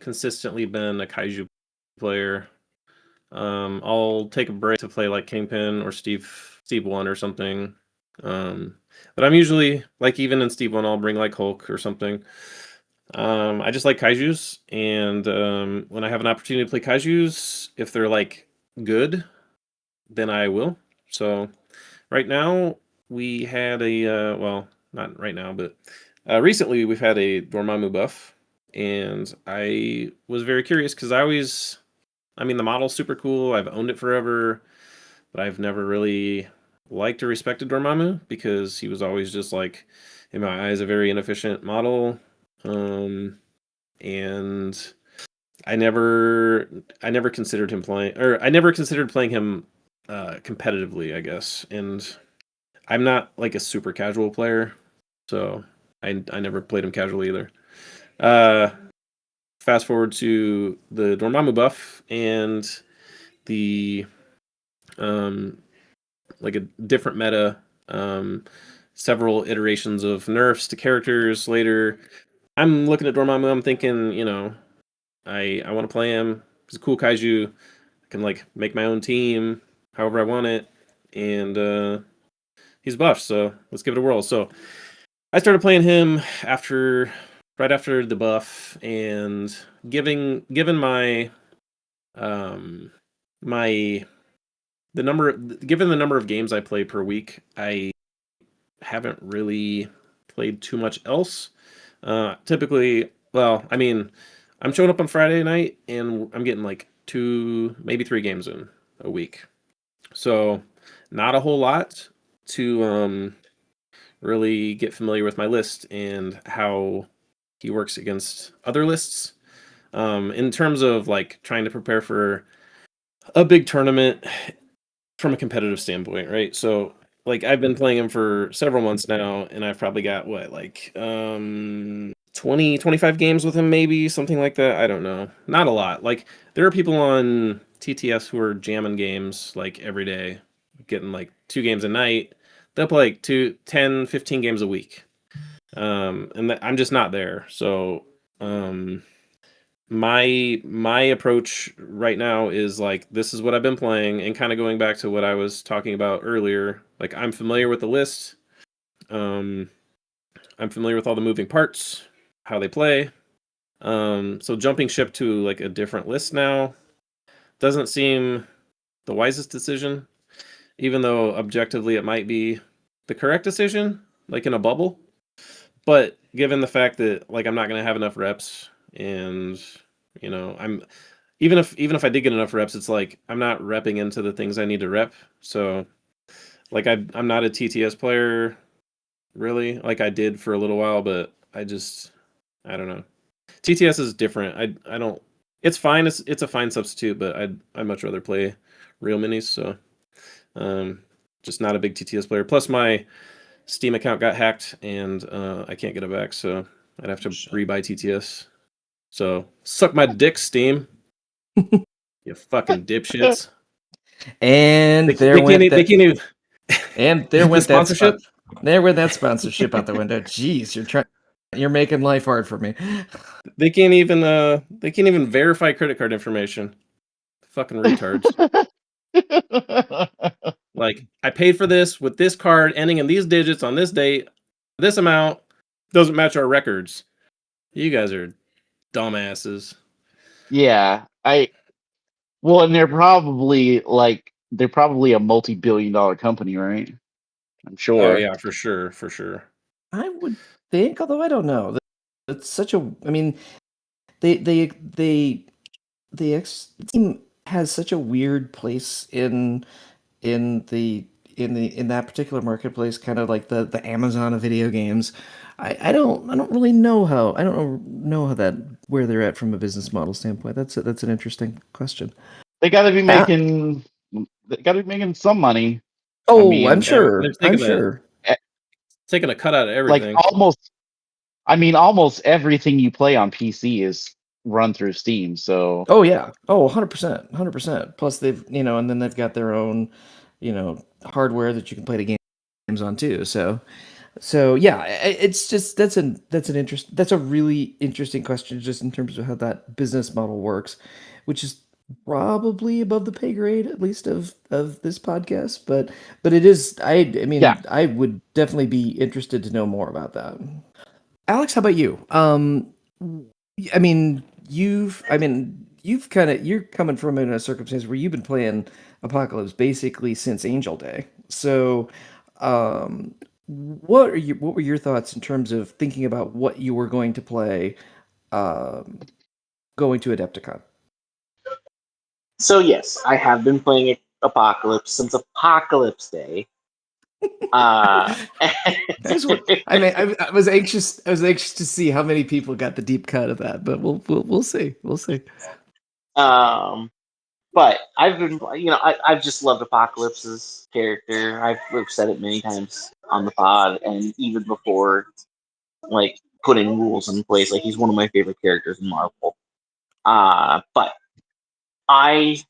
consistently been a kaiju player. I'll take a break to play like Kingpin or Steve 1 or something. But I'm usually, like, even in Steve 1, I'll bring like Hulk or something. I just like kaijus, and when I have an opportunity to play kaijus, if they're like good, then I will. So right now we had a well, not right now, but recently we've had a Dormammu buff, and I was very curious because I mean, the model's super cool. I've owned it forever, but I've never really liked or respected Dormammu because he was always just like, in my eyes, a very inefficient model. And I never considered him playing, or I never considered playing him competitively, I guess. And I'm not like a super casual player, so I never played him casually either. Uh, Fast forward to the Dormammu buff and the like a different meta, several iterations of nerfs to characters later. I'm looking at Dormammu, I'm thinking, I want to play him. He's a cool kaiju. I can like make my own team however I want it, and he's buff, so let's give it a whirl. So I started playing him after right after the buff, and given my given the number of games I play per week, I haven't really played too much else. Typically, well, I mean, I'm showing up on Friday night and I'm getting like 2, maybe 3 games in a week. So, not a whole lot to really get familiar with my list and how he works against other lists. In terms of like trying to prepare for a big tournament from a competitive standpoint, right? So like I've been playing him for several months now, and I've probably got what, like 20, 25 games with him, maybe something like that. I don't know. Not a lot. Like there are people on TTS who are jamming games like every day, getting like 2 games a night. They'll play like 10, 15 games a week. And I'm just not there. So my approach right now is like, this is what I've been playing, and kind of going back to what I was talking about earlier. Like I'm familiar with the list. I'm familiar with all the moving parts, how they play. So jumping ship to like a different list now doesn't seem the wisest decision, even though objectively it might be the correct decision, like in a bubble. But given the fact that like I'm not going to have enough reps, and I'm even if I did get enough reps, it's like I'm not repping into the things I need to rep. So like I'm not a TTS player really. Like I did for a little while, but I don't know. TTS is different. I don't. It's fine. It's a fine substitute, but I'd much rather play real minis. So just not a big TTS player. Plus my Steam account got hacked, and I can't get it back. So I'd have to rebuy TTS. So suck my dick, Steam. You fucking dipshits. And They there can't went they that. can't even And there the went that sponsorship. There went that sponsorship out the window. Jeez, you're making life hard for me. They can't even verify credit card information. Fucking retards. Like, I paid for this with this card ending in these digits on this date. This amount doesn't match our records. You guys are dumbasses. Yeah, well, and they're probably a multi-billion-dollar company, right? I'm Oh sure. yeah, for sure, for sure. I would think, although I don't know. It's such a. I mean, the X team has such a weird place in the in that particular marketplace, kind of like the Amazon of video games. I don't really know how. I don't know how that where they're at from a business model standpoint. That's an interesting question. They got to be Ah, making. They got to be making some money. I oh, I'm mean, They're sure. I'm taking sure. a cut out of like everything. almost everything you play on PC is run through Steam. So Oh yeah. Oh, 100%. 100%. Plus they've, and then they've got their own, hardware that you can play the games on too. So yeah, it's just that's a really interesting question just in terms of how that business model works, which is probably above the pay grade at least of this podcast, but it is I yeah, mean, I would definitely be interested to know more about that. Alex, how about you? I mean, you've kind of you're coming from in a circumstance where you've been playing Apocalypse basically since Angel Day. So, um, what were your thoughts in terms of thinking about what you were going to play, um, going to Adepticon? So yes, I have been playing Apocalypse since Apocalypse Day. That's what I mean. I was anxious. I was anxious to see how many people got the deep cut of that, but we'll see. We'll see. um, but I've been, I've just loved Apocalypse's character. We've said it many times on the pod, and even before, like putting rules in place. Like he's one of my favorite characters in Marvel. But I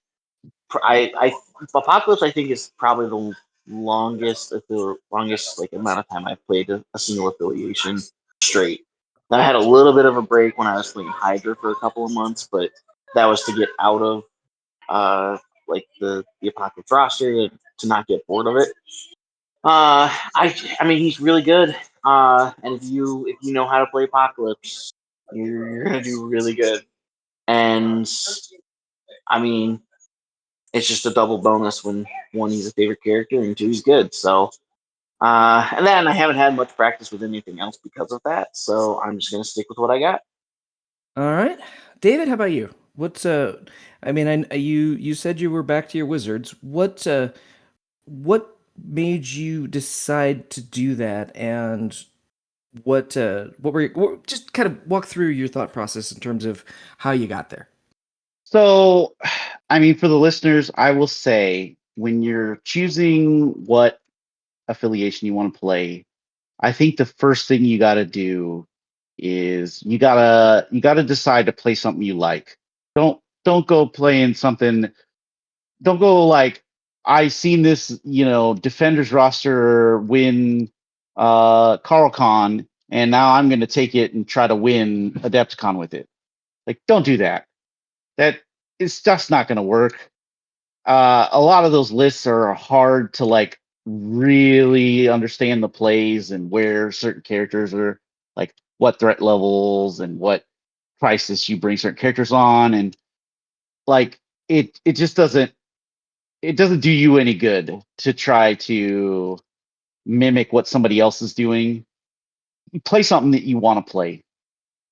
Apocalypse, I think, is probably the longest like amount of time I've played a single affiliation straight. I had a little bit of a break when I was playing Hydra for a couple of months, but that was to get out of like the Apocalypse roster to not get bored of it. I mean he's really good. And if you know how to play Apocalypse, You're gonna do really good. And I mean, it's just a double bonus when one, he's a favorite character, and two, he's good. So, and then I haven't had much practice with anything else because of that. So I'm just gonna stick with what I got. All right, David, how about you? What's I mean, you said you were back to your wizards. What made you decide to do that, and what were just kind of walk through your thought process in terms of how you got there. So, I mean, for the listeners, I will say when you're choosing what affiliation you want to play, I think the first thing you got to do is you gotta decide to play something you like. Don't go playing something. Don't go like I seen this, defenders roster win CarlCon, and now I'm going to take it and try to win AdeptiCon with it. Like, don't do that. That it's just not going to work. A lot of those lists are hard to like really understand the plays and where certain characters are, like what threat levels and what crisis you bring certain characters on, and like it just doesn't do you any good to try to mimic what somebody else is doing. You play something that you want to play.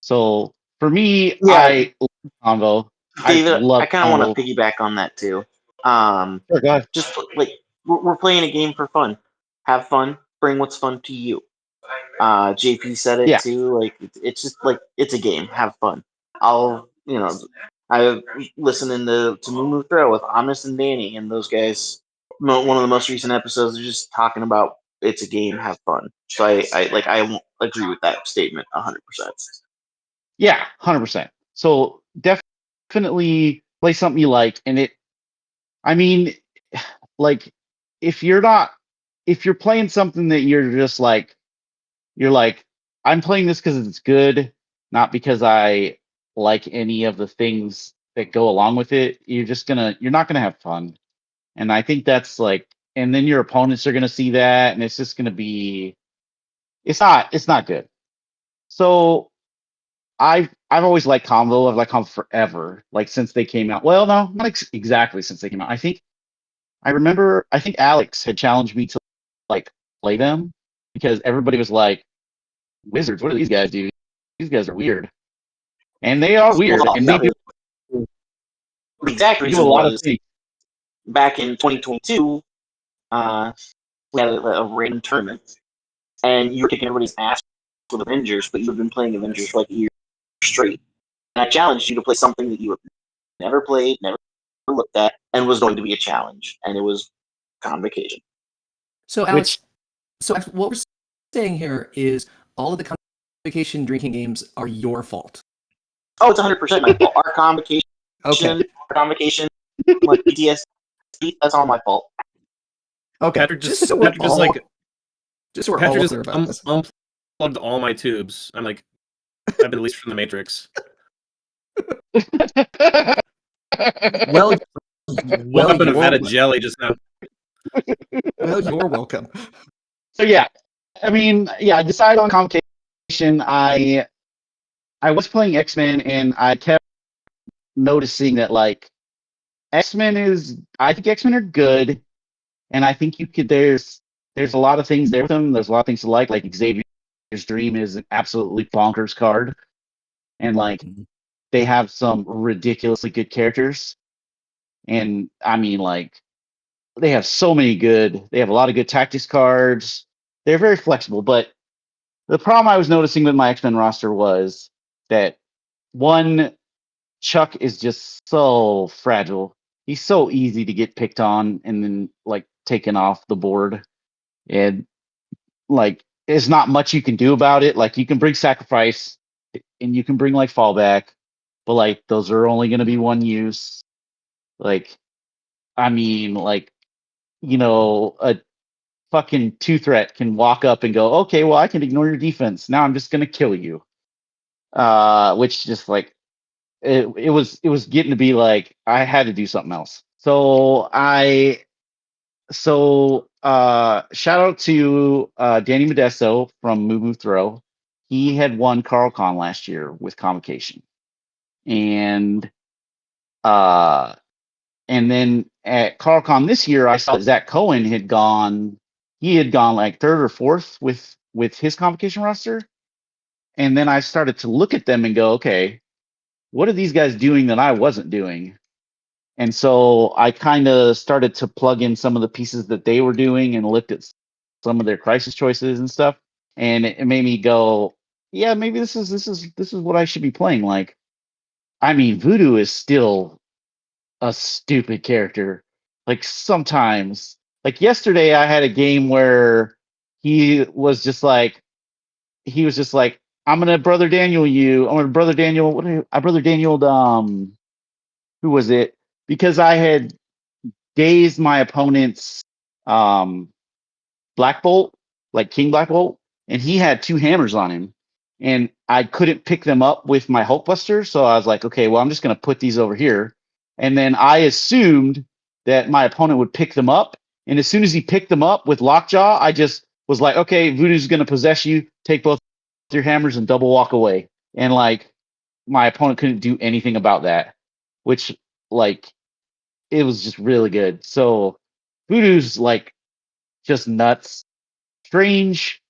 So for me, Yeah, I love combo. I David, I love kind of want combo. to piggyback on that too. Sure, go ahead. Just like we're playing a game for fun. Have fun. Bring what's fun to you. JP said it Yeah, too. Like it's just like it's a game. Have fun. I'll I listening to Moo Throw with Honest and Danny and those guys. One of the most recent episodes, they're just talking about it's a game. Have fun. So I won't agree with that statement 100%. yeah, 100%. So definitely play something you like, and I mean, like if you're playing something that you're like, I'm playing this because it's good, not because I like any of the things that go along with it. You're not gonna have fun. And I think that's like, and then your opponents are gonna see that, and it's just gonna be, it's not good. So I've always liked combo. I've liked combo forever, like since they came out. Well, no, not exactly since they came out. I think Alex had challenged me to like play them because everybody was like, "Wizards, what do these guys do? These guys are weird," and they are weird, Well, and no, the exact they do a reason lot of was things. back in 2022, we had a random tournament, and you were kicking everybody's ass with Avengers, but you've been playing Avengers for like a year straight. And I challenged you to play something that you have never played, never looked at, and was going to be a challenge, and it was Convocation. So Which, Alex, what we're saying here is all of the convocation drinking games are your fault. Oh, it's 100% my fault. Our Okay. convocation, like PTSD, that's all my fault. Okay. Patrick just Just so we're Patrick just all like just so we're Patrick all just clear about this. unplugged all my tubes. I'm like, I've been released from the Matrix. Well, Woke up in a you're vat of jelly just now. well, you're welcome. so yeah, I mean, yeah, I decided on convocation. I was playing X-Men, and I kept noticing that like I think X-Men are good, and I think you could there's a lot of things there with them. There's a lot of things to like Xavier's Dream is an absolutely bonkers card, and like they have some ridiculously good characters, and I mean like they have they have a lot of good tactics cards. They're very flexible, but the problem I was noticing with my X-Men roster was that one, Chuck is just so fragile. He's so easy to get picked on and then like taken off the board. And like there's not much you can do about it. Like you can bring sacrifice and you can bring like fallback, but like those are only gonna be one use. Like I mean, like, a fucking two threat can walk up and go, okay, well I can ignore your defense. Now I'm just gonna kill you. Which just like it was getting to be like I had to do something else. So shout out to Danny Modesto from Moo Moo Throw. he had won CarlCon last year with Convocation, and then at CarlCon this year, I saw that Zach Cohen had gone. He had gone like third or fourth with his Convocation roster, and then I started to look at them and go, okay, what are these guys doing that I wasn't doing? And so I kind of started to plug in some of the pieces that they were doing and looked at some of their crisis choices and stuff, and it made me go, yeah, maybe this is what I should be playing. Like, I mean, Voodoo is still a stupid character. Like sometimes, like yesterday, I had a game where he was just like, I'm gonna brother Daniel you. I'm gonna brother Daniel. I brother Daniel? Who was it? Because I had dazed my opponent's um Black Bolt, like King Black Bolt, and he had two hammers on him, and I couldn't pick them up with my Hulkbuster. So I was like, okay, well, I'm just gonna put these over here, and then I assumed that my opponent would pick them up, and as soon as he picked them up with Lockjaw, I just was like, okay, Voodoo's gonna possess you, take both your hammers, and double walk away, and like my opponent couldn't do anything about that, which like it was just really good. So Voodoo's like just nuts. Strange,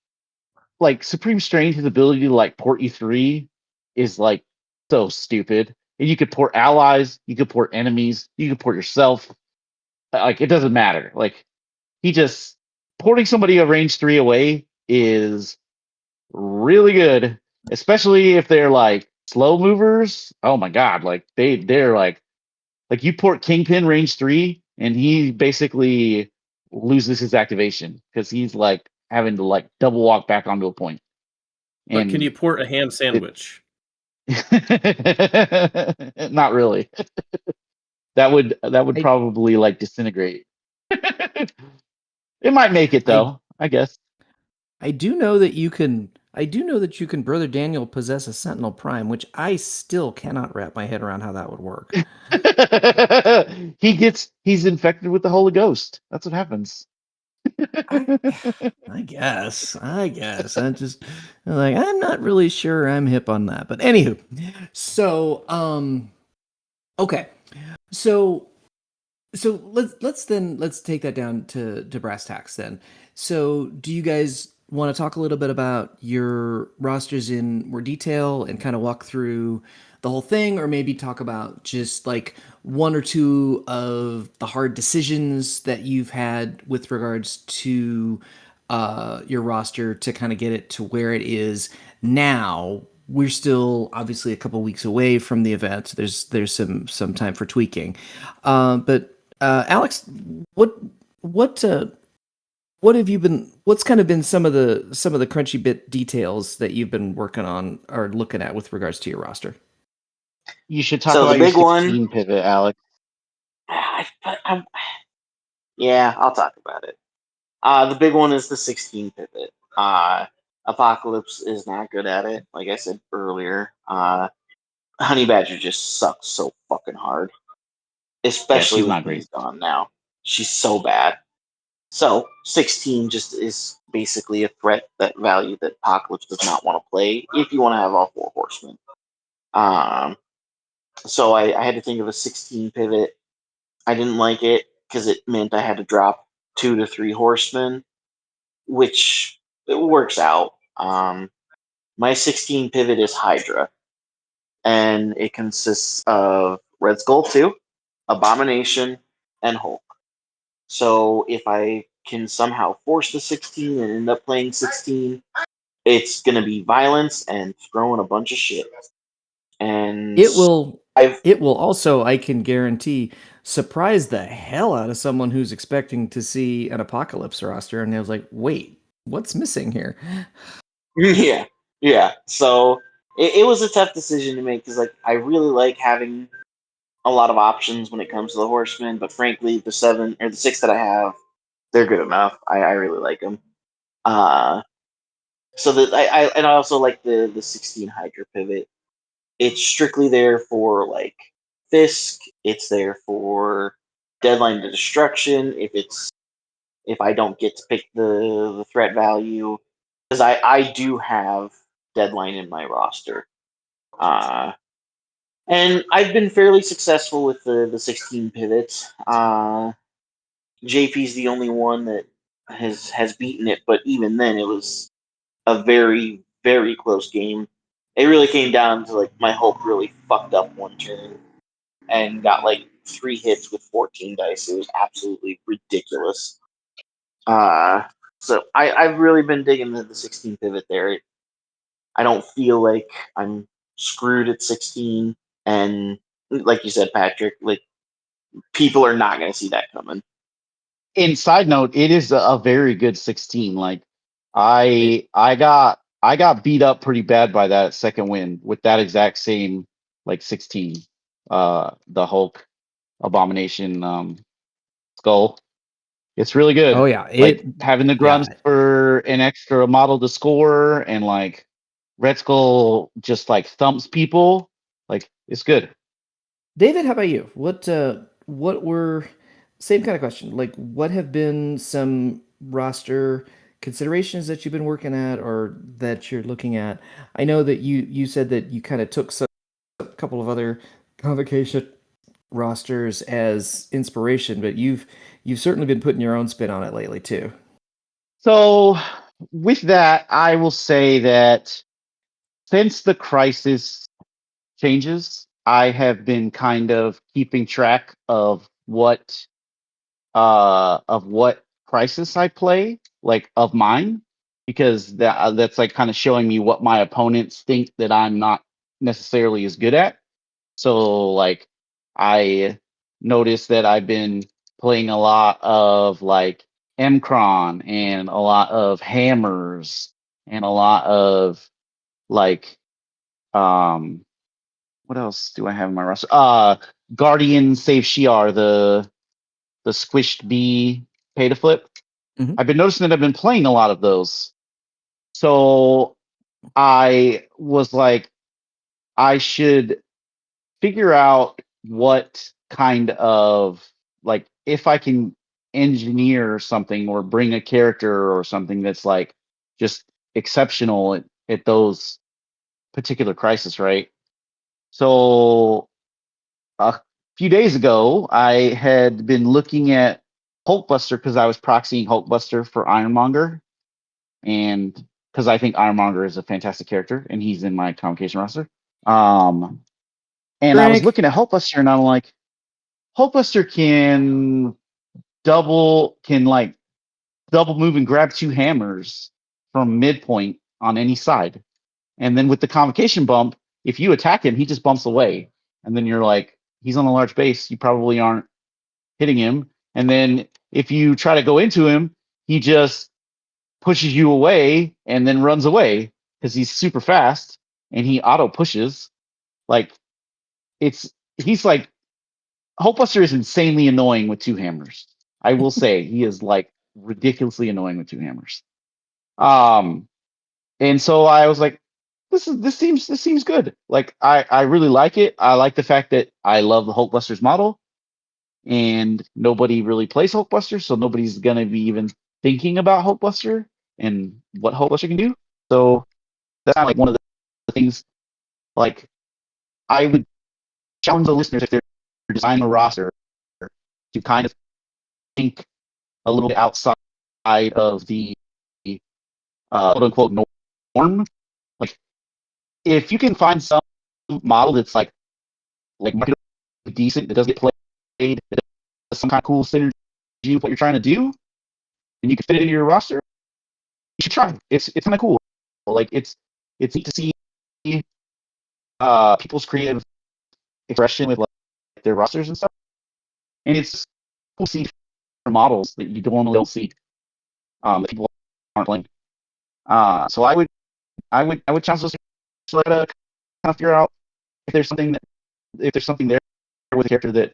like Supreme Strange, his ability to like port E3 is like so stupid. And you could port allies, you could port enemies, you could port yourself. Like it doesn't matter. Like he just porting somebody a range 3 away is really good, especially if they're like slow movers. Oh my god, like they're like you port Kingpin range 3 and he basically loses his activation because he's like having to like double walk back onto a point. But can And you port a ham sandwich? not really. That would I probably like disintegrate. It might make it I though, I guess. I do know that you can. I do know that you can, Brother Daniel, possess a Sentinel Prime, which I still cannot wrap my head around how that would work. He's infected with the Holy Ghost. That's what happens. I, I guess. I'm not really sure I'm hip on that. But anywho, so okay, so let's take that down to brass tacks then. So do you guys want to talk a little bit about your rosters in more detail and kind of walk through the whole thing, or maybe talk about just like one or two of the hard decisions that you've had with regards to your roster to kind of get it to where it is now? We're still obviously a couple weeks away from the event. There's some time for tweaking, but Alex, what what uh, what have you been? What's kind of been some of the crunchy bit details that you've been working on or looking at with regards to your roster? You should talk So the about your big one, 16 pivot, Alex. yeah, I'll talk about it. The big one is the 16 pivot. Apocalypse is not good at it. Like I said earlier, Honey Badger just sucks so fucking hard, Yeah, especially she's with not great. bees gone now. She's so bad. So 16 just is basically a threat that value that Apocalypse does not want to play if you want to have all four horsemen. Um, so I had to think of a 16 pivot. I didn't like it because it meant I had to drop 2 to 3 horsemen, which it works out. My 16 pivot is Hydra, and it consists of Red Skull 2, Abomination, and Hulk. So if I can somehow force the 16 and end up playing 16, it's going to be violence and throwing a bunch of shit. And It will I've it will also, I can guarantee, surprise the hell out of someone who's expecting to see an Apocalypse roster and they're like, wait, what's missing here? yeah, yeah. So it was a tough decision to make because like I really like having a lot of options when it comes to the horsemen, but frankly, the 7 or the 6 that I have, they're good enough. I really like them. So that I also like the 16 Hydra pivot. It's strictly there for like Fisk. It's there for Deadline to Destruction. If I don't get to pick the threat value, because I do have deadline in my roster. And I've been fairly successful with the 16 pivots. JP's the only one that has beaten it, but even then, it was a very, very close game. It really came down to like my Hulk really fucked up one turn and got like 3 hits with 14 dice. It was absolutely ridiculous. So I've really been digging the 16 pivot there. I don't feel like I'm screwed at 16, and like you said, Patrick, like people are not going to see that coming. In side note, it is a very good 16. Like I got beat up pretty bad by that second win with that exact same like 16. The Hulk Abomination skull. It's really good. Oh yeah, Like having the grunts yeah. for an extra model to score, and like Red Skull just like thumps people. Like it's good. David, how about you? What were same kind of question? Like, what have been some roster considerations that you've been working at or that you're looking at? I know that you said that you kind of took a couple of other convocation rosters as inspiration, but you've certainly been putting your own spin on it lately too. So with that, I will say that since the crisis changes, I have been kind of keeping track of what crisis I play, like of mine, because that's like kind of showing me what my opponents think that I'm not necessarily as good at. So like I noticed that I've been playing a lot of like Mcron and a lot of hammers and a lot of like what else do I have in my roster? Guardian Save Shiar, the squished bee pay to flip. Mhm. I've been noticing that I've been playing a lot of those. So I was like, I should figure out what kind of like if I can engineer something or bring a character or something that's like just exceptional at those particular crises, right? So a few days ago, I had been looking at Hulkbuster because I was proxying Hulkbuster for Ironmonger, and because I think Ironmonger is a fantastic character, and he's in my convocation roster. Um, and I was Frank. looking at Hulkbuster, and I'm like, Hulkbuster can like double move and grab 2 hammers from midpoint on any side, and then with the convocation bump, if you attack him, he just bumps away, and then you're like, he's on a large base, you probably aren't hitting him. And then if you try to go into him, he just pushes you away and then runs away because he's super fast and he auto pushes. Like he's like Hulkbuster is insanely annoying with 2 hammers. I will say he is like ridiculously annoying with 2 hammers. Um, and so I was like, this seems good. Like I really like it. I like the fact that I love the Hulkbuster's model, and nobody really plays Hulkbuster, so nobody's gonna be even thinking about Hulkbuster and what Hulkbuster can do. So that's kind of like one of the things. Like I would challenge the listeners if they're designing a roster to kind of think a little bit outside of the quote unquote norm. Like if you can find some model that's like decent, that does get played, that does some kind of cool synergy with what you're trying to do, and you can fit it into your roster, you should try. It's kind of cool. Like it's neat to see people's creative expression with like their rosters and stuff, and it's cool to see models that you normally don't see that people aren't playing. So I would challenge those to like kind of figure out if there's something there with a character that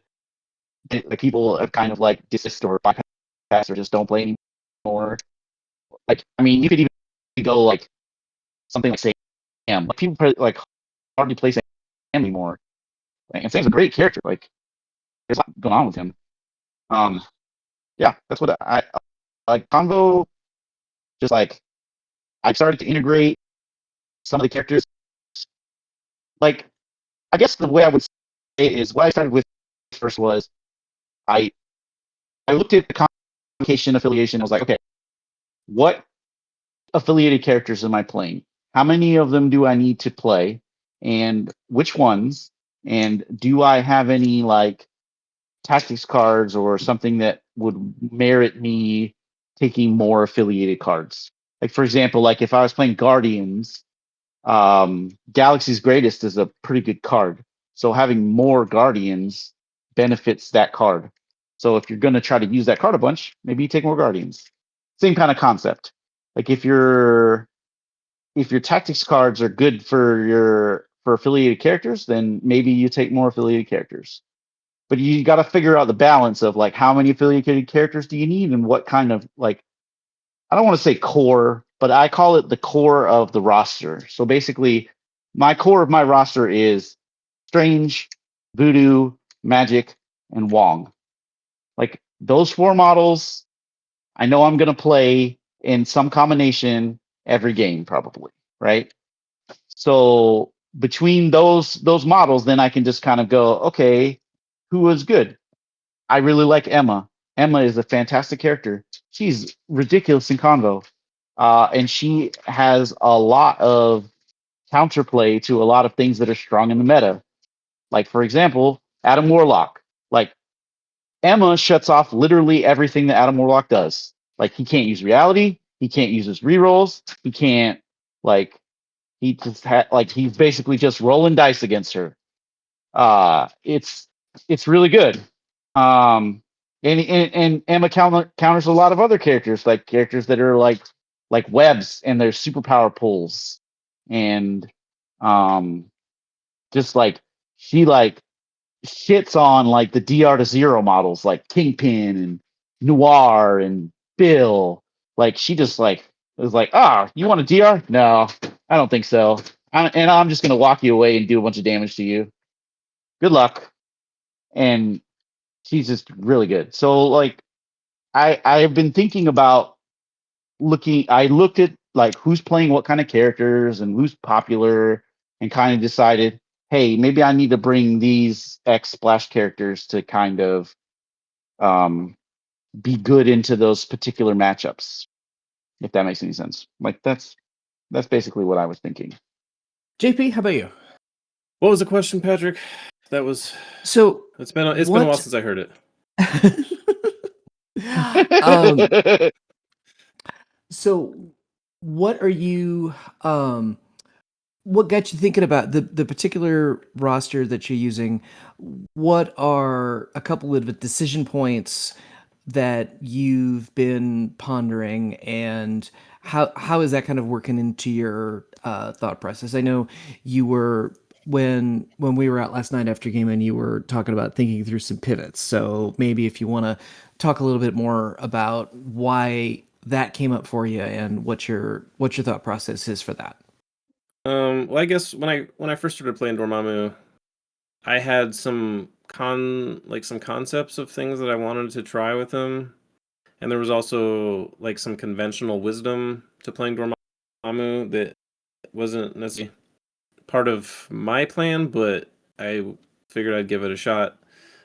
like people have kind of like dismissed or bypassed or just don't play anymore. Like I mean, you could even go like something like Sam. Like people like hardly play Sam anymore. And Sam's a great character. Like there's a lot going on with him. Um, yeah, that's what I like. Convo, just like I started to integrate some of the characters. Like, I guess the way I would say it is what I started with first was I looked at the convocation affiliation. I was like, okay, what affiliated characters am I playing? How many of them do I need to play? And which ones? And do I have any like tactics cards or something that would merit me taking more affiliated cards? Like for example, like if I was playing Guardians, Galaxy's Greatest is a pretty good card. So having more Guardians benefits that card. So if you're going to try to use that card a bunch, maybe you take more Guardians. Same kind of concept. Like if your tactics cards are good for affiliated characters, then maybe you take more affiliated characters. But you got to figure out the balance of like how many affiliated characters do you need and what kind of like, I don't want to say core, but I call it the core of the roster. So basically, my core of my roster is Strange, Voodoo, Magic, and Wong. Like those 4 models, I know I'm going to play in some combination every game, probably, right? So between those models, then I can just kind of go, okay, who was good? I really like Emma. Emma is a fantastic character. She's ridiculous in convo. And she has a lot of counterplay to a lot of things that are strong in the meta. Like, for example, Adam Warlock. Like, Emma shuts off literally everything that Adam Warlock does. Like, he can't use reality. He can't use his rerolls. He can't, like, he just he's basically just rolling dice against her. It's really good. And Emma counters a lot of other characters, like characters that are like webs and their superpower pulls, and just like she like shits on like the DR to zero models like Kingpin and Noir and Bill. Like she just like was like, you want a DR? No, I don't think so. I'm just gonna walk you away and do a bunch of damage to you. Good luck. And she's just really good. So like I've been thinking about I looked at like who's playing what kind of characters and who's popular and kind of decided, hey, maybe I need to bring these X splash characters to kind of be good into those particular matchups, if that makes any sense. Like that's basically what I was thinking. JP, how about you? What was the question, Patrick? That was So it's been a while since I heard it. So what are you what got you thinking about the particular roster that you're using? What are a couple of decision points that you've been pondering, and how is that kind of working into your thought process? I know you were when we were out last night after game and you were talking about thinking through some pivots. So maybe if you want to talk a little bit more about why that came up for you and what your thought process is for that. Well, I guess when I first started playing Dormammu, I had some concepts of things that I wanted to try with him, and there was also like some conventional wisdom to playing Dormammu that wasn't necessarily part of my plan, but I figured I'd give it a shot.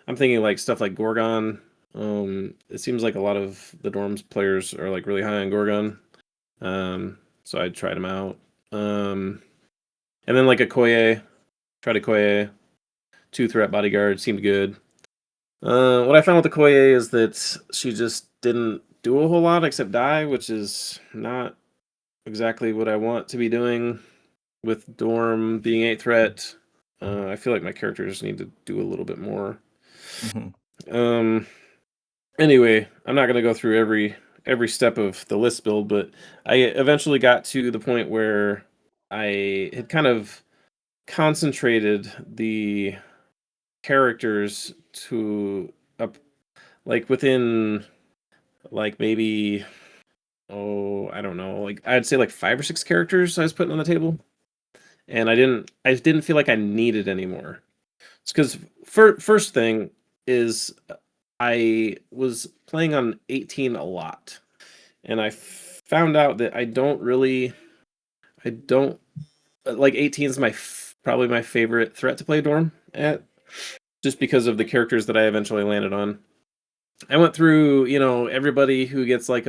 I'm thinking like stuff like Gorgon. It seems like a lot of the Dorms players are like really high on Gorgon, so I tried him out. And then like a Koye, tried a Koye, 2-threat bodyguard, seemed good. What I found with the Koye is that she just didn't do a whole lot except die, which is not exactly what I want to be doing with Dorm being 8-threat. I feel like my characters need to do a little bit more. Mm-hmm. Anyway, I'm not going to go through every step of the list build, but I eventually got to the point where I had kind of concentrated the characters to like within like maybe I don't know, like I'd say like 5 or 6 characters I was putting on the table, and I didn't feel like I needed anymore. It's because first thing is I was playing on 18 a lot, and I found out that I don't like 18 is probably my favorite threat to play Dorm at, just because of the characters that I eventually landed on. I went through, everybody who gets like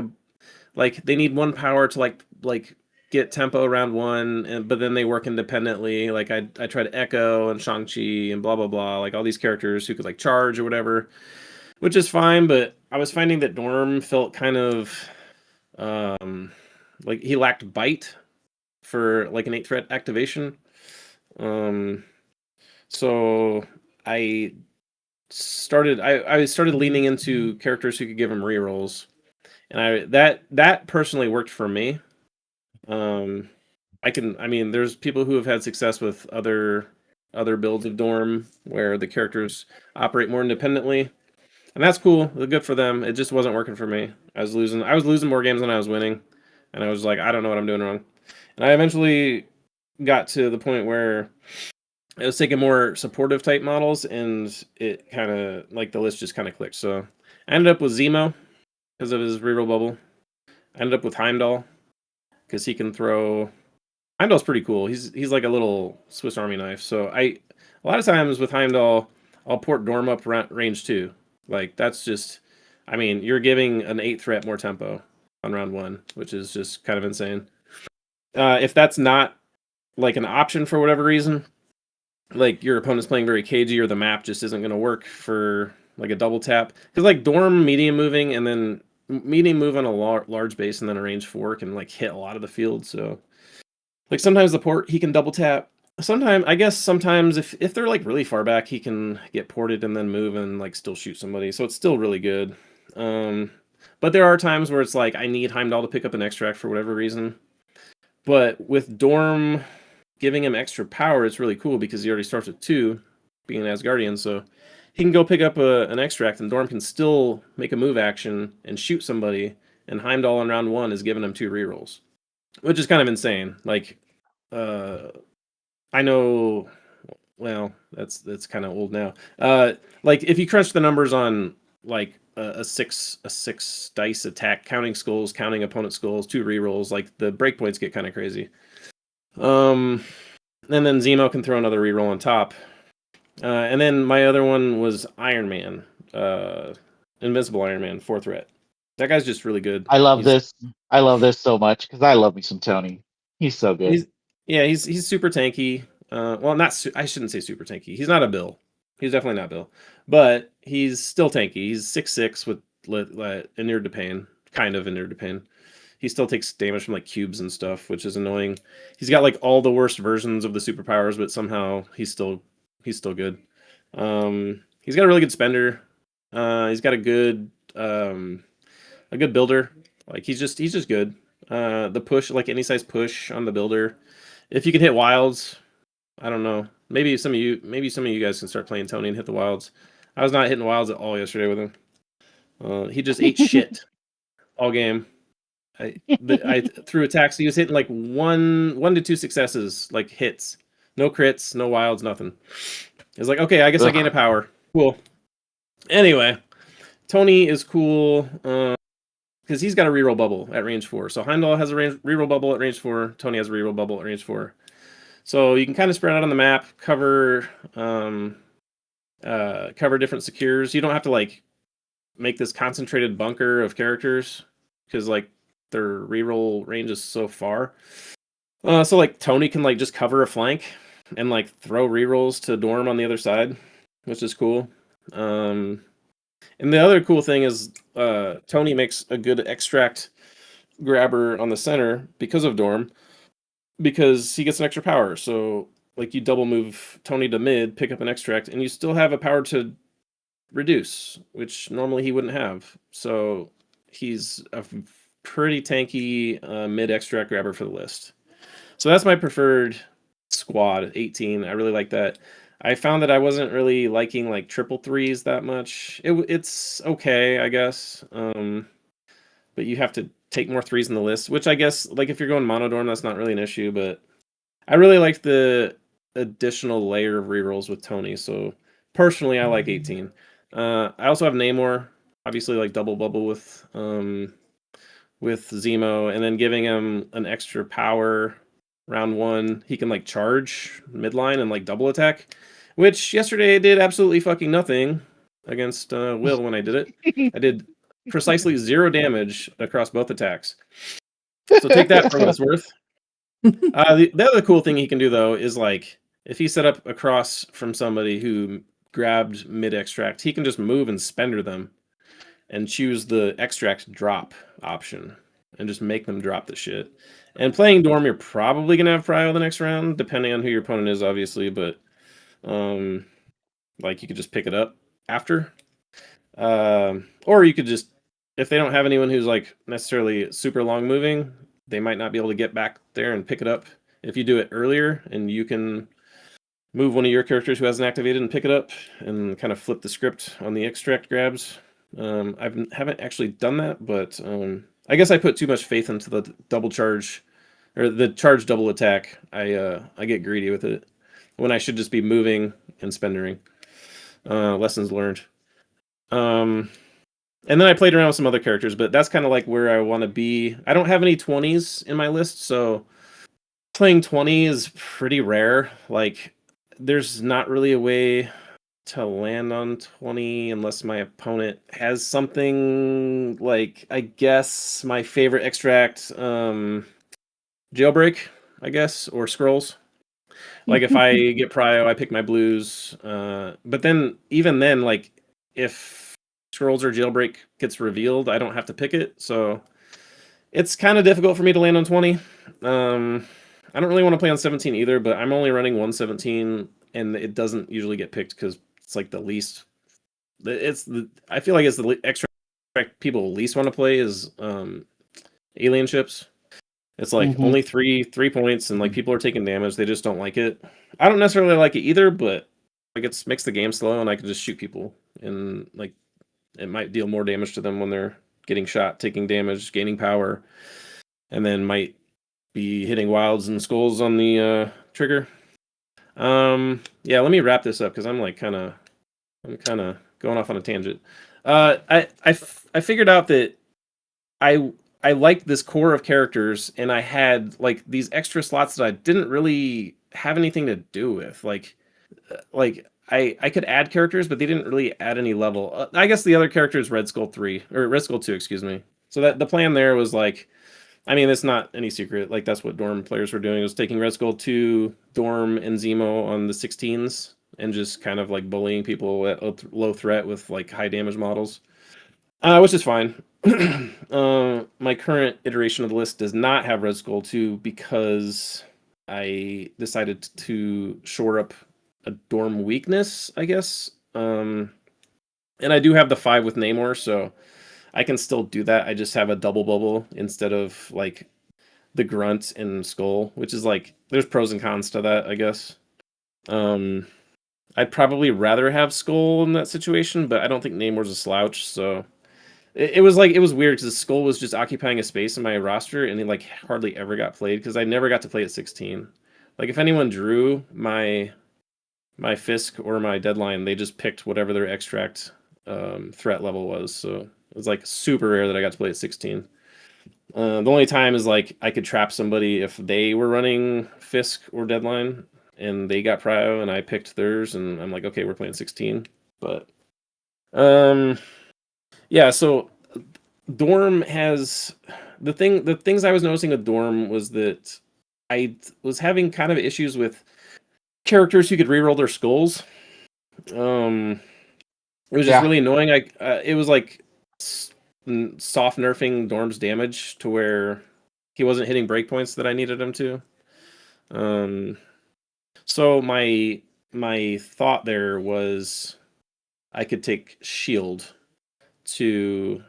they need one power to like get tempo around one, but then they work independently. Like I tried Echo and Shang-Chi and blah blah blah, like all these characters who could like charge or whatever, which is fine. But I was finding that Dorm felt kind of like he lacked bite for like an 8 threat activation. So I started leaning into characters who could give him rerolls, and that personally worked for me. There's people who have had success with other builds of Dorm where the characters operate more independently, and that's cool. Good for them. It just wasn't working for me. I was losing more games than I was winning, and I was like, I don't know what I'm doing wrong. And I eventually got to the point where I was taking more supportive type models, and it kind of like the list just kind of clicked. So I ended up with Zemo because of his reroll bubble. I ended up with Heimdall because he can throw. Heimdall's pretty cool. He's like a little Swiss Army knife. So a lot of times with Heimdall, I'll port Dorm up range 2. Like that's just, you're giving an 8 threat more tempo on round 1, which is just kind of insane. If that's not like an option for whatever reason, like your opponent's playing very cagey or the map just isn't going to work for like a double tap, because like Dorm medium moving and then medium move on a large base and then a range 4 can like hit a lot of the field. So like sometimes the port he can double tap. Sometimes if they're like really far back, he can get ported and then move and like still shoot somebody. So it's still really good. But there are times where it's like I need Heimdall to pick up an extract for whatever reason. But with Dorm giving him extra power, it's really cool because he already starts with 2, being an Asgardian. So he can go pick up an extract, and Dorm can still make a move action and shoot somebody. And Heimdall on round 1 is giving him 2 rerolls, which is kind of insane. Like, I know. Well, that's kind of old now. Like if you crunch the numbers on like a six dice attack, counting skulls, counting opponent skulls, 2 rerolls, like the breakpoints get kind of crazy. And then Zemo can throw another reroll on top. And then my other one was Iron Man, Invincible Iron Man, 4 threat. That guy's just really good. I love this. I love this so much because I love me some Tony. He's so good. He's super tanky. Well, I shouldn't say super tanky. He's not a Bill. He's definitely not Bill, but he's still tanky. He's 6'6" with inured to pain, kind of inured to pain. He still takes damage from like cubes and stuff, which is annoying. He's got like all the worst versions of the superpowers, but somehow he's still good. He's got a really good spender. He's got a good builder. Like he's just good. The push, like any size push on the builder. If you can hit wilds, I don't know. Maybe some of you guys can start playing Tony and hit the wilds. I was not hitting wilds at all yesterday with him. He just ate shit all game. I threw attacks. He was hitting like 1 to 2 successes, like hits, no crits, no wilds, nothing. It's like, okay, I guess I gained a power. Cool. Anyway, Tony is cool because he's got a reroll bubble at range 4. So Heimdall has a reroll bubble at range 4. Tony has a reroll bubble at range 4. So you can kind of spread out on the map, cover different secures. You don't have to like make this concentrated bunker of characters because like their reroll range is so far. So like Tony can like just cover a flank and like throw rerolls to Dorm on the other side, which is cool. And the other cool thing is Tony makes a good extract grabber on the center because of Dorm, because he gets an extra power. So like you double move Tony to mid, pick up an extract, and you still have a power to reduce, which normally he wouldn't have. So he's a pretty tanky mid extract grabber for the list. So that's my preferred squad, 18. I really like that. I found that I wasn't really liking like triple threes that much. It's okay, I guess. But you have to take more 3s in the list, which I guess like if you're going monodorm, that's not really an issue. But I really like the additional layer of rerolls with Tony. So personally, I like 18. I also have Namor, obviously like double bubble with Zemo, and then giving him an extra power round 1, he can like charge midline and like double attack, which yesterday did absolutely fucking nothing against Will when I did it. I did precisely 0 damage across both attacks. So take that for what it's worth. The other cool thing he can do though is like if he set up across from somebody who grabbed mid extract, he can just move and spender them and choose the extract drop option and just make them drop the shit. And playing Dorm, you're probably gonna have Prio the next round, depending on who your opponent is, obviously. But like you could just pick it up after, or you could just, if they don't have anyone who's like necessarily super long moving, they might not be able to get back there and pick it up. If you do it earlier and you can move one of your characters who hasn't activated and pick it up and kind of flip the script on the extract grabs. I haven't actually done that, but I guess I put too much faith into the double charge or the charge double attack. I get greedy with it when I should just be moving and spendering. Lessons learned. And then I played around with some other characters, but that's kind of like where I want to be. I don't have any 20s in my list, so playing 20 is pretty rare. Like, there's not really a way to land on 20 unless my opponent has something like, I guess, my favorite extract, Jailbreak, I guess, or Scrolls. Like, if I get Prio, I pick my blues. But then, even then, like, if Scrolls or Jailbreak gets revealed, I don't have to pick it. So it's kind of difficult for me to land on 20. I don't really want to play on 17 either, but I'm only running 117, and it doesn't usually get picked because it's like the least. I feel like it's the extra people least want to play is alien ships. It's like only three points, and like people are taking damage. They just don't like it. I don't necessarily like it either, but like it makes the game slow, and I can just shoot people, and like it might deal more damage to them when they're getting shot, taking damage, gaining power, and then might be hitting wilds and skulls on the trigger. Yeah, let me wrap this up because I'm kind of going off on a tangent. I figured out that I liked this core of characters, and I had like these extra slots that I didn't really have anything to do with. Like I could add characters, but they didn't really add any level. I guess the other character is Red Skull 3 or Red Skull 2, excuse me. So that the plan there was like, I mean, it's not any secret. Like that's what Dorm players were doing, was taking Red Skull 2, Dorm, and Zemo on the 16s and just kind of like bullying people at low threat with like high damage models, which is fine. My current iteration of the list does not have Red Skull 2 because I decided to shore up a Dorm weakness, I guess. And I do have the 5 with Namor, so I can still do that. I just have a double bubble instead of like the grunt and skull, which is like there's pros and cons to that, I guess. I'd probably rather have skull in that situation, but I don't think Namor's a slouch, so it was weird because skull was just occupying a space in my roster, and it like hardly ever got played because I never got to play at 16. Like if anyone drew my Fisk or my deadline, they just picked whatever their extract threat level was. So it was like super rare that I got to play at 16. The only time is like I could trap somebody if they were running Fisk or deadline and they got Prio and I picked theirs, and I'm like, okay, we're playing 16. But yeah, so Dorm has the things I was noticing with Dorm was that I was having kind of issues with characters who could reroll their skulls. It was just really annoying. It was like soft nerfing Dorm's damage to where he wasn't hitting breakpoints that I needed him to. So my thought there was I could take Shield to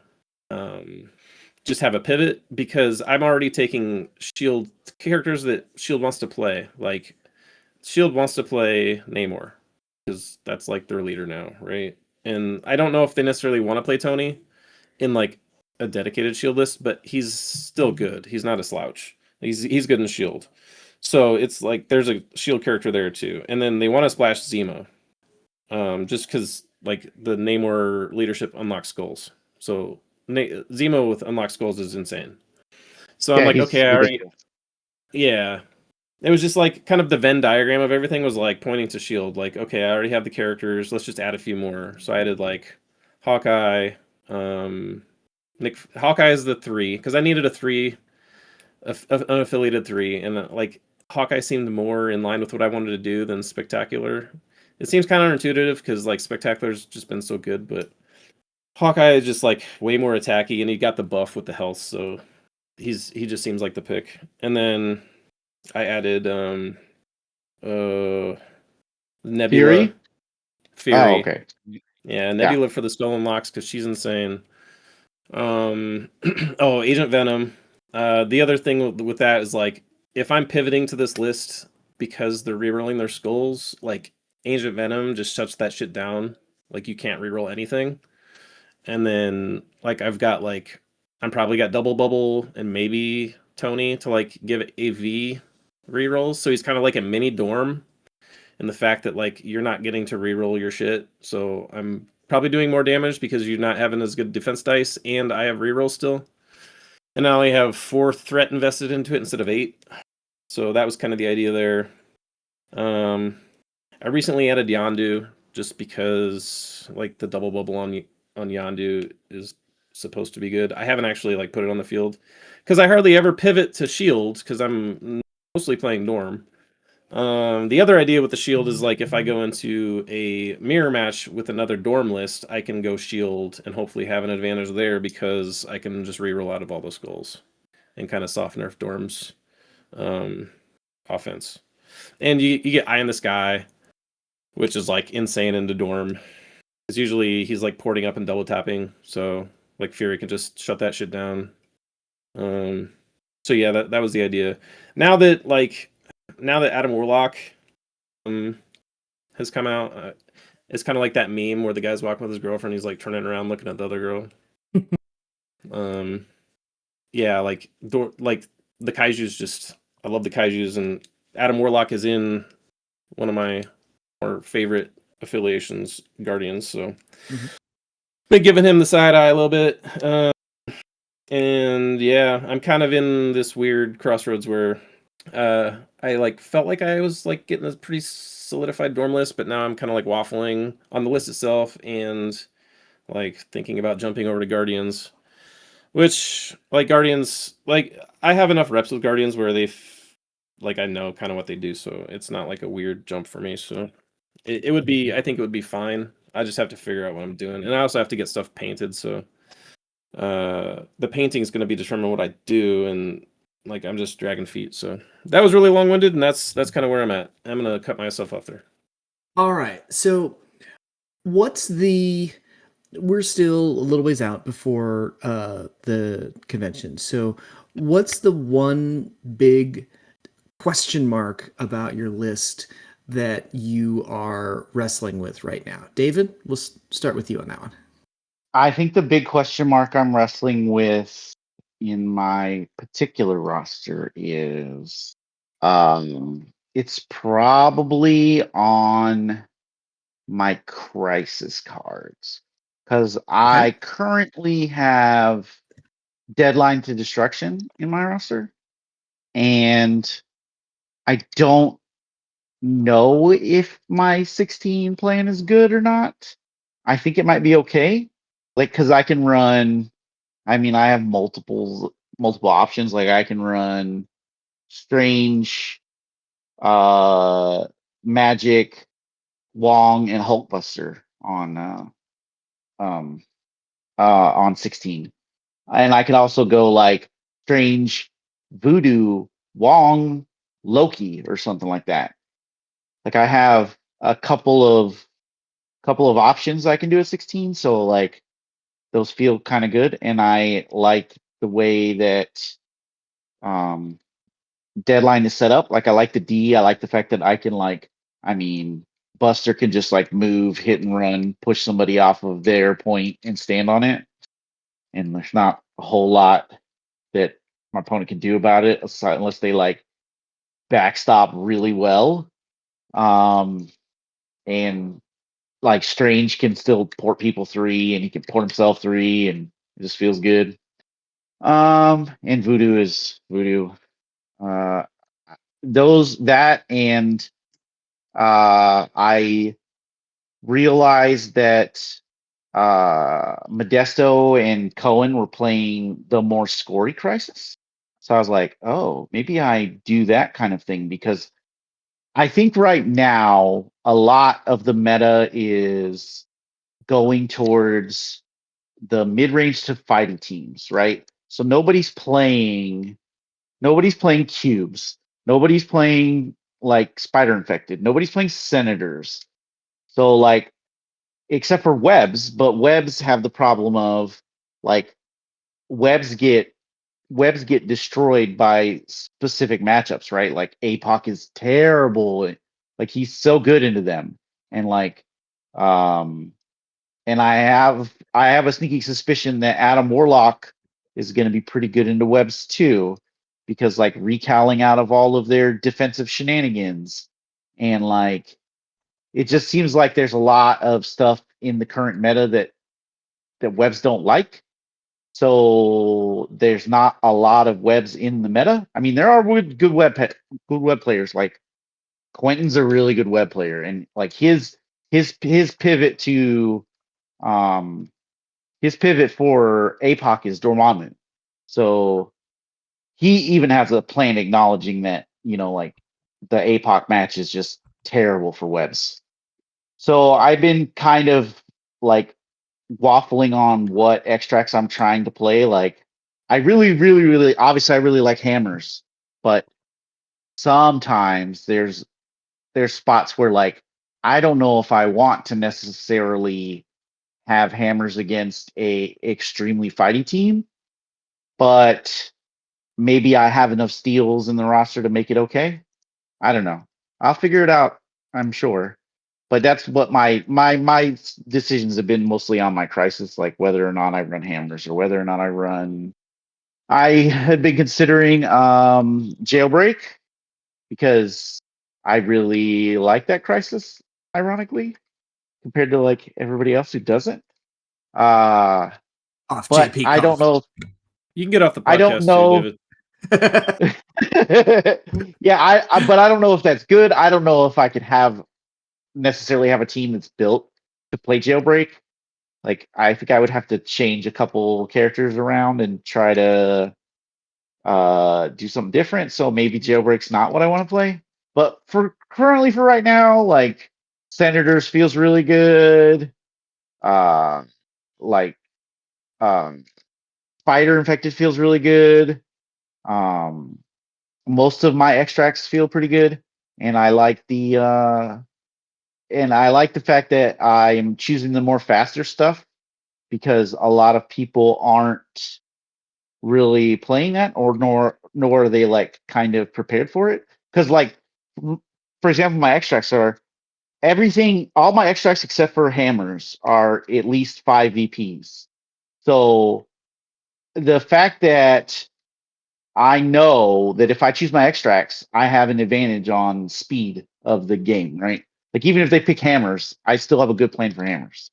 just have a pivot, because I'm already taking Shield characters that Shield wants to play. Like Shield wants to play Namor because that's like their leader now, right? And I don't know if they necessarily want to play Tony in like a dedicated Shield list, but he's still good. He's not a slouch. He's good in Shield. So it's like there's a Shield character there too. And then they want to splash Zemo. Just because like the Namor leadership unlocks skulls. So Zemo with unlocked skulls is insane. So I'm like, okay, I already, yeah. it was just like kind of the Venn diagram of everything was like pointing to Shield. Like, okay, I already have the characters. Let's just add a few more. So I added like Hawkeye. Hawkeye is the 3 because I needed a 3, unaffiliated 3, and like Hawkeye seemed more in line with what I wanted to do than Spectacular. It seems kind of intuitive because like Spectacular's just been so good, but Hawkeye is just like way more attacky, and he got the buff with the health, so he just seems like the pick. And then I added uh Nebula. Oh, Fury. okay. Yeah, Nebula for the skull and locks because she's insane. Oh, Agent Venom. The other thing with that is like if I'm pivoting to this list because they're rerolling their skulls, like Agent Venom just shuts that shit down. Like you can't reroll anything. And then like I'm probably got Double Bubble and maybe Tony to like give AV rerolls. So he's kind of like a mini Dorm, and the fact that like you're not getting to reroll your shit. So I'm probably doing more damage because you're not having as good defense dice, and I have reroll still. And I only have 4 threat invested into it instead of 8. So that was kind of the idea there. I recently added Yondu just because like the double bubble on Yondu is supposed to be good. I haven't actually like put it on the field because I hardly ever pivot to shield because I'm mostly playing Norm. The other idea with the shield is like if I go into a mirror match with another Dorm list, I can go shield and hopefully have an advantage there because I can just reroll out of all those skulls and kind of soft nerf Dorm's offense. And you get Eye in the Sky, which is like insane into Dorm. Because usually he's like porting up and double tapping, so like Fury can just shut that shit down. So yeah, that was the idea. Now that Adam Warlock has come out, it's kind of like that meme where the guy's walking with his girlfriend, he's like turning around looking at the other girl. Yeah, like the Kaiju's just I love the Kaiju's, and Adam Warlock is in one of my more favorite affiliations, Guardians. So been giving him the side eye a little bit. And yeah, I'm kind of in this weird crossroads where I like felt like I was like getting a pretty solidified Dorm list, but now I'm kind of like waffling on the list itself and like thinking about jumping over to Guardians. Which like Guardians, like I have enough reps with Guardians where like I know kind of what they do, so it's not like a weird jump for me. So it would be, I think it would be fine. I just have to figure out what I'm doing, and I also have to get stuff painted. So the painting is going to be determine what I do, and like I'm just dragging feet. So that was really long winded, and that's kind of where I'm at. I'm gonna cut myself off there. All right. So we're still a little ways out before the convention. So what's the one big question mark about your list that you are wrestling with right now? David, we'll start with you on that one. I think the big question mark I'm wrestling with in my particular roster is it's probably on my crisis cards because I currently have Deadline to Destruction in my roster, and I don't know if my 16 plan is good or not. I think it might be okay, like because I can run. I mean, I have multiple options. Like I can run Strange, Magic, Wong, and Hulkbuster on 16, and I can also go like Strange, Voodoo, Wong, Loki, or something like that. Like I have a couple of options I can do at 16, so like those feel kind of good, and I like the way that Deadline is set up. Like I like the D. I like the fact that I can I mean, Buster can just like move, hit and run, push somebody off of their point and stand on it. And there's not a whole lot that my opponent can do about it unless they like backstop really well. And like Strange can still port people 3 and he can port himself 3 and it just feels good. And Voodoo is Voodoo. that and I realized that Modesto and Cohen were playing the more scory crisis. So I was like, oh, maybe I do that kind of thing because I think right now a lot of the meta is going towards the mid-range to fighting teams, right? So nobody's playing cubes. Nobody's playing like spider infected. Nobody's playing senators. So like except for webs, but webs have the problem of like webs get webs get destroyed by specific matchups, right? Like APOC is terrible. Like he's so good into them. And like um and I have a sneaky suspicion that Adam Warlock is going to be pretty good into webs too, because like recalling out of all of their defensive shenanigans, and like it just seems like there's a lot of stuff in the current meta that webs don't like. So there's not a lot of webs in the meta. I mean, there are good web players. Like Quentin's a really good web player, and like his pivot to um his pivot for APOC is Dormammu. So he even has a plan acknowledging that, like the APOC match is just terrible for webs. So I've been kind of like waffling on what extracts I'm trying to play. Like I really, really, really obviously I really like hammers, but sometimes there's spots where like I don't know if I want to necessarily have hammers against a extremely fighty team, but maybe I have enough steals in the roster to make it okay. I don't know. I'll figure it out, I'm sure. But that's what my decisions have been mostly on my crisis, like whether or not I run hammers or whether or not I run. I had been considering jailbreak because I really like that crisis, ironically, compared to like everybody else who doesn't. Uh Off but JP I don't call. know. You can get off the I don't podcast too, know. David. Yeah, but I don't know if that's good. I don't know if I could necessarily have a team that's built to play jailbreak. Like I think I would have to change a couple characters around and try to do something different. So maybe jailbreak's not what I want to play. But for right now, like Senators feels really good. Uh like um Spider Infected feels really good. Um most of my extracts feel pretty good. And I like the fact that I am choosing the more faster stuff because a lot of people aren't really playing that, or nor are they like kind of prepared for it. Because like, for example, my extracts are everything. All my extracts except for hammers are at least 5 VPs. So the fact that I know that if I choose my extracts, I have an advantage on speed of the game, right? Like even if they pick hammers, I still have a good plan for hammers.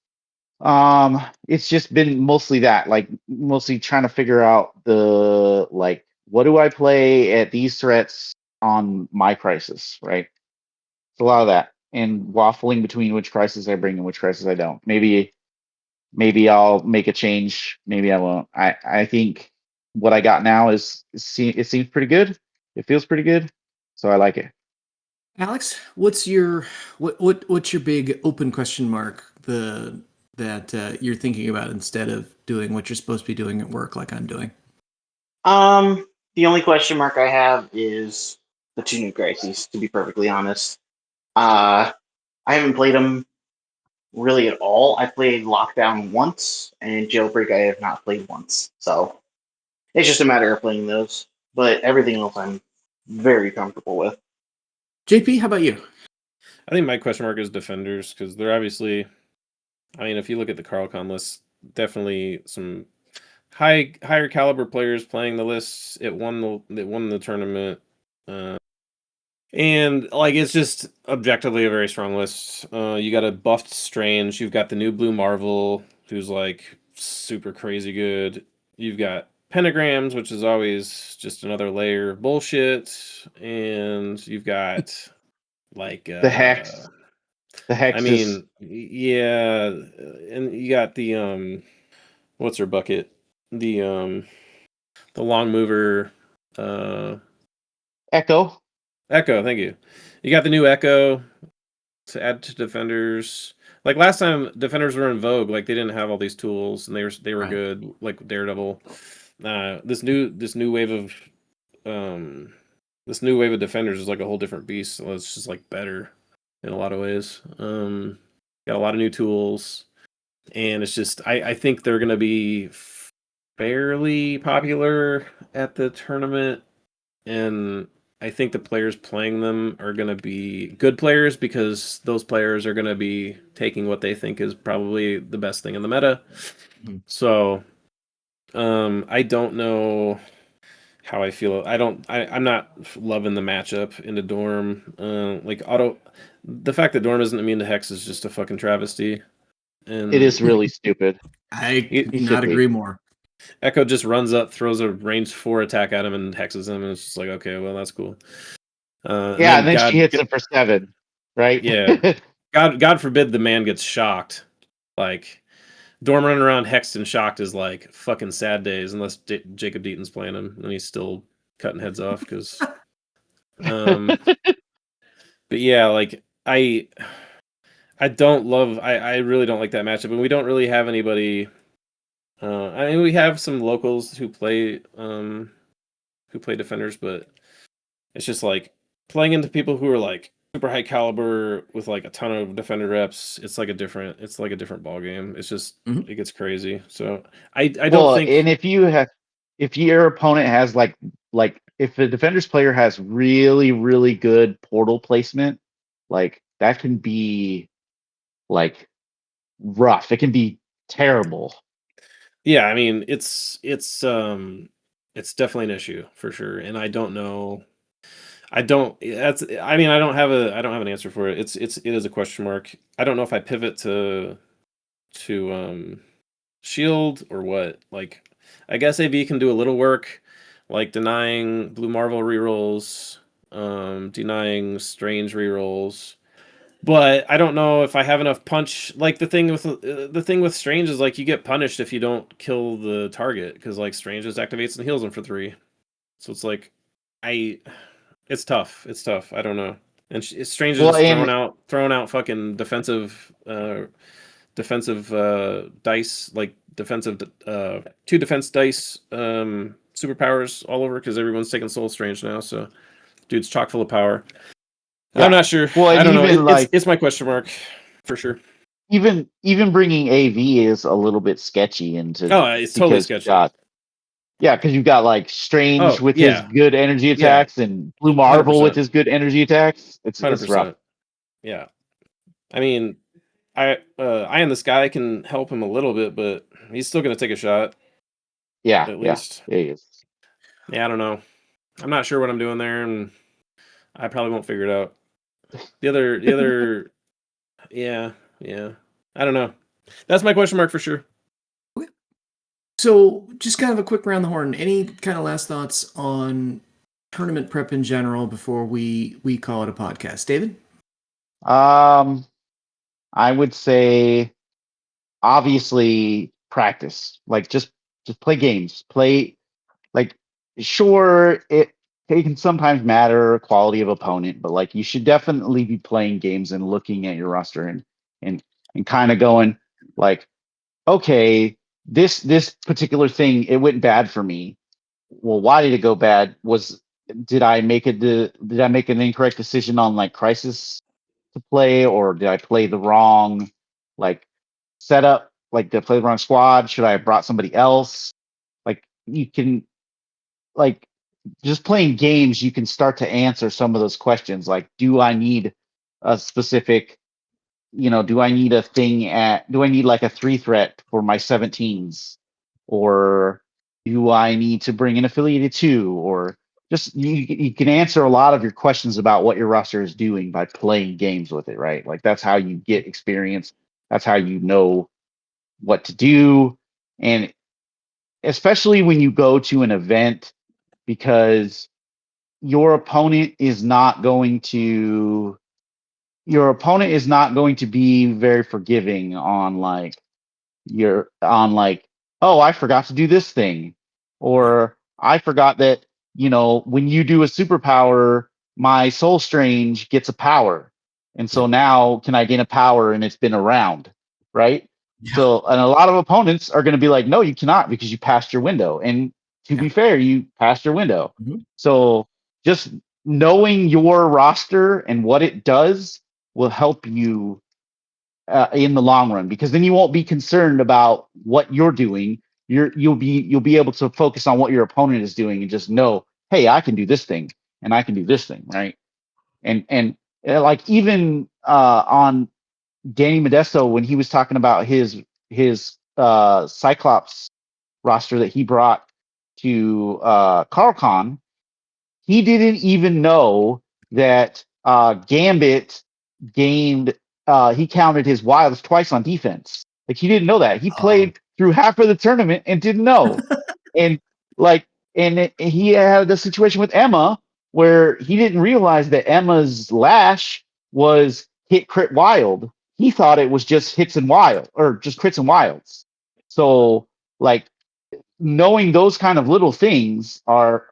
It's just been mostly that, like mostly trying to figure out the like what do I play at these threats on my crisis, right? It's a lot of that and waffling between which crisis I bring and which crisis I don't. Maybe I'll make a change. Maybe I won't. I think what I got now it seems pretty good. It feels pretty good, so I like it. Alex, what's your what's your big open question mark that you're thinking about instead of doing what you're supposed to be doing at work like I'm doing? The only question mark I have is the two new crises. To be perfectly honest, I haven't played them really at all. I played Lockdown once, and Jailbreak I have not played once. So it's just a matter of playing those. But everything else I'm very comfortable with. JP, how about you? I think my question mark is defenders because they're obviously. I mean, if you look at the CarlCon list, definitely some higher caliber players playing the lists. It won the tournament, and like it's just objectively a very strong list. You got a buffed Strange. You've got the new Blue Marvel, who's like super crazy good. You've got pentagrams, which is always just another layer of bullshit, and you've got like The hex. The hex I mean, yeah, and you got the what's her bucket? The long mover Echo. Echo, thank you. You got the new Echo to add to defenders. Like last time defenders were in vogue, like they didn't have all these tools and they were Right. good, like Daredevil. This new wave of defenders is like a whole different beast. So it's just like better in a lot of ways. Got a lot of new tools, and it's just I think they're gonna be fairly popular at the tournament, and I think the players playing them are going to be good players because those players are going to be taking what they think is probably the best thing in the meta. Mhm. So, I don't know how I feel. I'm not loving the matchup into Dorm. The fact that Dorm isn't immune to Hex is just a fucking travesty. And It is really stupid. I could It not should be. agree more. Echo just runs up, throws a range 4 attack at him, and hexes him, and it's just like, okay, well, that's cool. Yeah, and then she hits it for 7, right? Yeah. God forbid the man gets shocked. Like, Dorm running around hexed and shocked is like fucking sad days, unless Jacob Deaton's playing him, and he's still cutting heads off, because... but yeah, like, I really don't like that matchup, and we don't really have anybody... I mean, we have some locals who play defenders, but it's just like playing into people who are like super high caliber with like a ton of defender reps. It's like a different ball game. It's just Mhm. it gets crazy. So I don't Well, think. and if your opponent has like if the defender's player has really, really good portal placement, like that can be like rough. It can be terrible. Yeah, I mean it's definitely an issue for sure, and I don't know. I don't. That's. I mean, I don't have an answer for it. It is a question mark. I don't know if I pivot to shield or what. Like, I guess AV can do a little work, like denying Blue Marvel rerolls, denying Strange rerolls. But I don't know if I have enough punch. Like the thing with Strange is like you get punished if you don't kill the target, because like Strange just activates and heals him for 3. So it's like I it's tough. It's tough. I don't know. And Strange is Well, just and throwing out fucking defensive dice, like defensive 2 defense dice superpowers all over, because everyone's taking Soul Strange now. So dude's chock full of power. yeah. I'm not sure. Well, and I don't know. even It's my question mark for sure. even bringing AV is a little bit sketchy into Oh, it's totally sketchy. Because you've got like Strange Oh, with his yeah. good energy attacks and Blue Marvel with 100%. his good energy attacks. It's rough. 100%. Yeah. I mean, I in the Sky can help him a little bit, but he's still going to take a shot. Yeah, At least. Yeah, he is. Yeah, I don't know. I'm not sure what I'm doing there, and I probably won't figure it out. The other, yeah. I don't know. That's my question mark for sure. So, just kind of a quick round the horn. Any kind of last thoughts on tournament prep in general before we call it a podcast, David? I would say obviously practice. Like just play games. Play like sure it can sometimes matter quality of opponent, but like you should definitely be playing games and looking at your roster and kind of going like, okay, this particular thing, it went bad for me. Well, why did it go bad? Did I make an incorrect decision on like crisis to play, or did I play the wrong like setup? Like, did I play the wrong squad? Should I have brought somebody else? Like, you can like just playing games, you can start to answer some of those questions. Like, do I need a specific, do I need do I need like a 3 threat for my 17s? Or do I need to bring an affiliated 2? Or just you can answer a lot of your questions about what your roster is doing by playing games with it, right? Like that's how you get experience. That's how you know what to do. And especially when you go to an event, because your opponent is not going to be very forgiving on oh, I forgot to do this thing, or I forgot that, when you do a superpower, my soul strange gets a power, and so now can I gain a power, and it's been around, right? Yeah. So, and a lot of opponents are going to be like, no, you cannot, because you passed your window, and to be fair, you passed your window. Mhm. So just knowing your roster and what it does will help you in the long run, because then you won't be concerned about what you're doing. You'll be able to focus on what your opponent is doing and just know, hey, I can do this thing and I can do this thing, right? And like even on Danny Modesto, when he was talking about his Cyclops roster that he brought to CarlCon, he didn't even know that Gambit gained. He counted his wilds twice on defense. Like, he didn't know that. He played through half of the tournament and didn't know. And like, he had a situation with Emma where he didn't realize that Emma's lash was hit crit wild. He thought it was just hits and wild, or just crits and wilds. So like, knowing those kind of little things are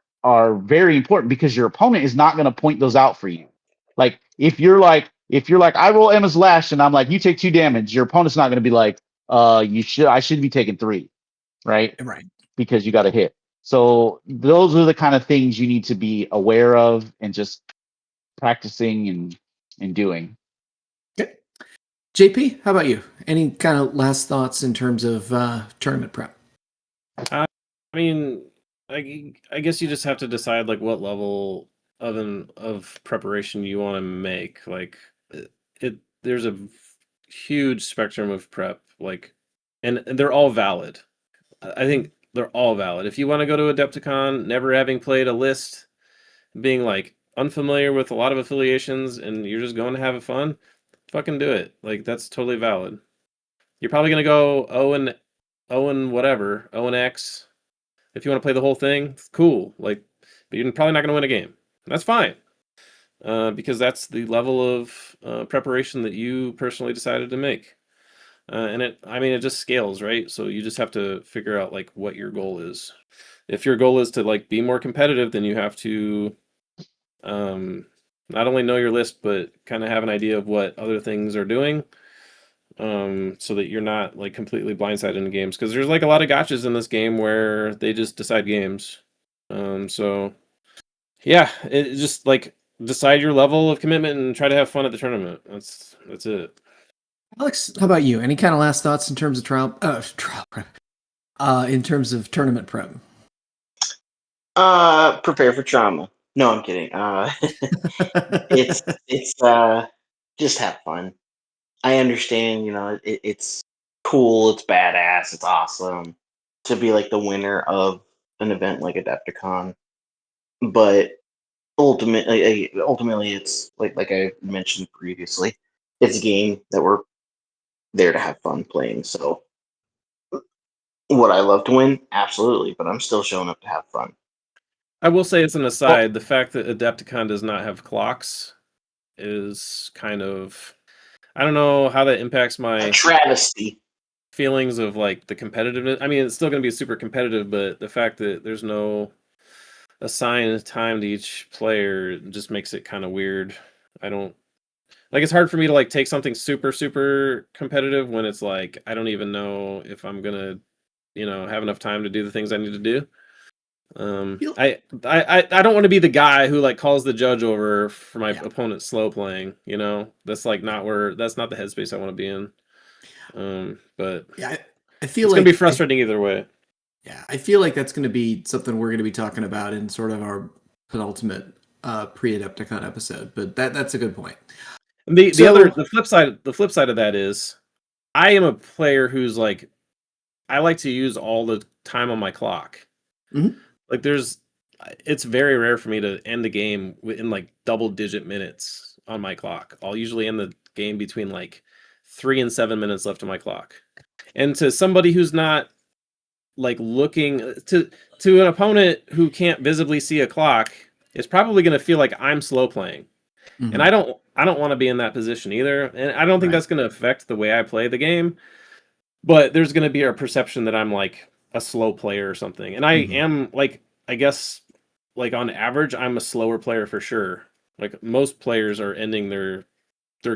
very important, because your opponent is not going to point those out for you. Like, if you're like I roll Emma's lash and I'm like, you take 2 damage, your opponent's not going to be like, I should be taking 3, right? Right. Because you got a hit. So those are the kind of things you need to be aware of and just practicing and doing. Okay. JP, how about you? Any kind of last thoughts in terms of tournament prep? I mean, I guess you just have to decide like what level of preparation you want to make. Like there's a huge spectrum of prep, like, and they're all valid. I think they're all valid. If you want to go to AdeptiCon, never having played a list, being like unfamiliar with a lot of affiliations, and you're just going to have fun, fucking do it. Like, that's totally valid. You're probably gonna go O and whatever, O and X. If you want to play the whole thing, it's cool. Like, but you're probably not going to win a game. That's fine, because that's the level of preparation that you personally decided to make. And it just scales, right? So you just have to figure out like what your goal is. If your goal is to like be more competitive, then you have to not only know your list, but kind of have an idea of what other things are doing, so that you're not like completely blindsided in games, because there's like a lot of gotchas in this game where they just decide games. So yeah, it just like decide your level of commitment and try to have fun at the tournament. That's it. Alex, how about you? Any kind of last thoughts in terms of trial prep? In terms of tournament prep? Prepare for trauma. No, I'm kidding. It's just have fun. I understand, it's cool, it's badass, it's awesome to be like the winner of an event like Adepticon, but ultimately, it's like I mentioned previously, it's a game that we're there to have fun playing. So, would I love to win? Absolutely, but I'm still showing up to have fun. I will say, as an aside, the fact that Adepticon does not have clocks is kind of, I don't know how that impacts A my travesty. feelings of like the competitiveness. I mean, it's still going to be super competitive, but the fact that there's no assigned time to each player just makes it kind of weird. I don't like, it's hard for me to like take something super competitive when it's like I don't even know if I'm gonna, have enough time to do the things I need to do. I don't want to be the guy who like calls the judge over for my opponent slow playing. That's like that's not the headspace I want to be in. But Yeah, I feel it's like gonna be frustrating either way. Yeah, I feel like that's going to be something we're going to be talking about in sort of our penultimate pre-Adepticon episode. But that's a good point. The flip side of that is, I am a player who's like, I like to use all the time on my clock. Mhm. Like, it's very rare for me to end the game in like double-digit minutes on my clock. I'll usually end the game between like 3 and 7 minutes left on my clock. And to somebody who's not like looking to an opponent who can't visibly see a clock, it's probably going to feel like I'm slow playing. And I don't want to be in that position either. And I don't think that's going to affect the way I play the game. But there's going to be a perception that I'm like a slow player or something. And I am like, I guess, like on average, I'm a slower player for sure. Like most players are ending their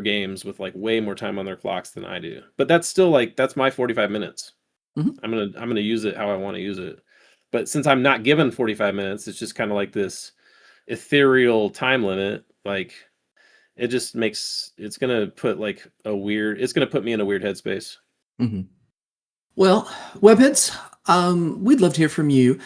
games with like way more time on their clocks than I do. But that's still like, that's my 45 minutes. I'm gonna use it how I want to use it. But since I'm not given 45 minutes, it's just kind of like this ethereal time limit. Like it just makes, it's gonna put me in a weird headspace. Well, webheads, we'd love to hear from you.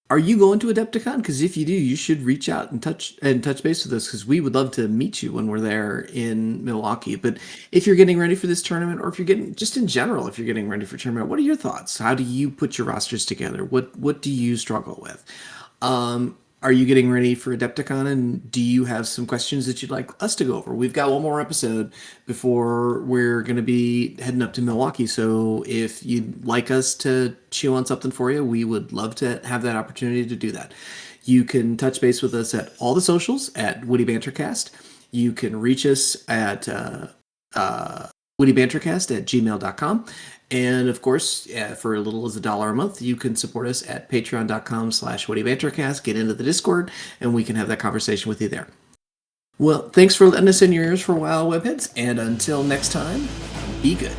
Are you going to AdeptiCon? Because if you do, you should reach out and touch base with us, because we would love to meet you when we're there in Milwaukee. But if you're getting ready for this tournament, or if you're getting just in general, if you're getting ready for a tournament, what are your thoughts? How do you put your rosters together? What do you struggle with? Are you getting ready for AdeptiCon, and do you have some questions that you'd like us to go over? We've got one more episode before we're going to be heading up to Milwaukee, so if you'd like us to chew on something for you, we would love to have that opportunity to do that. You can touch base with us at all the socials at Witty Bantercast. You can reach us at wittybantercast@gmail.com. And of course, for as little as $1 a month, you can support us at patreon.com/wittybantercast. Get into the Discord, and we can have that conversation with you there. Well, thanks for letting us in your ears for a while, webheads. And until next time, be good.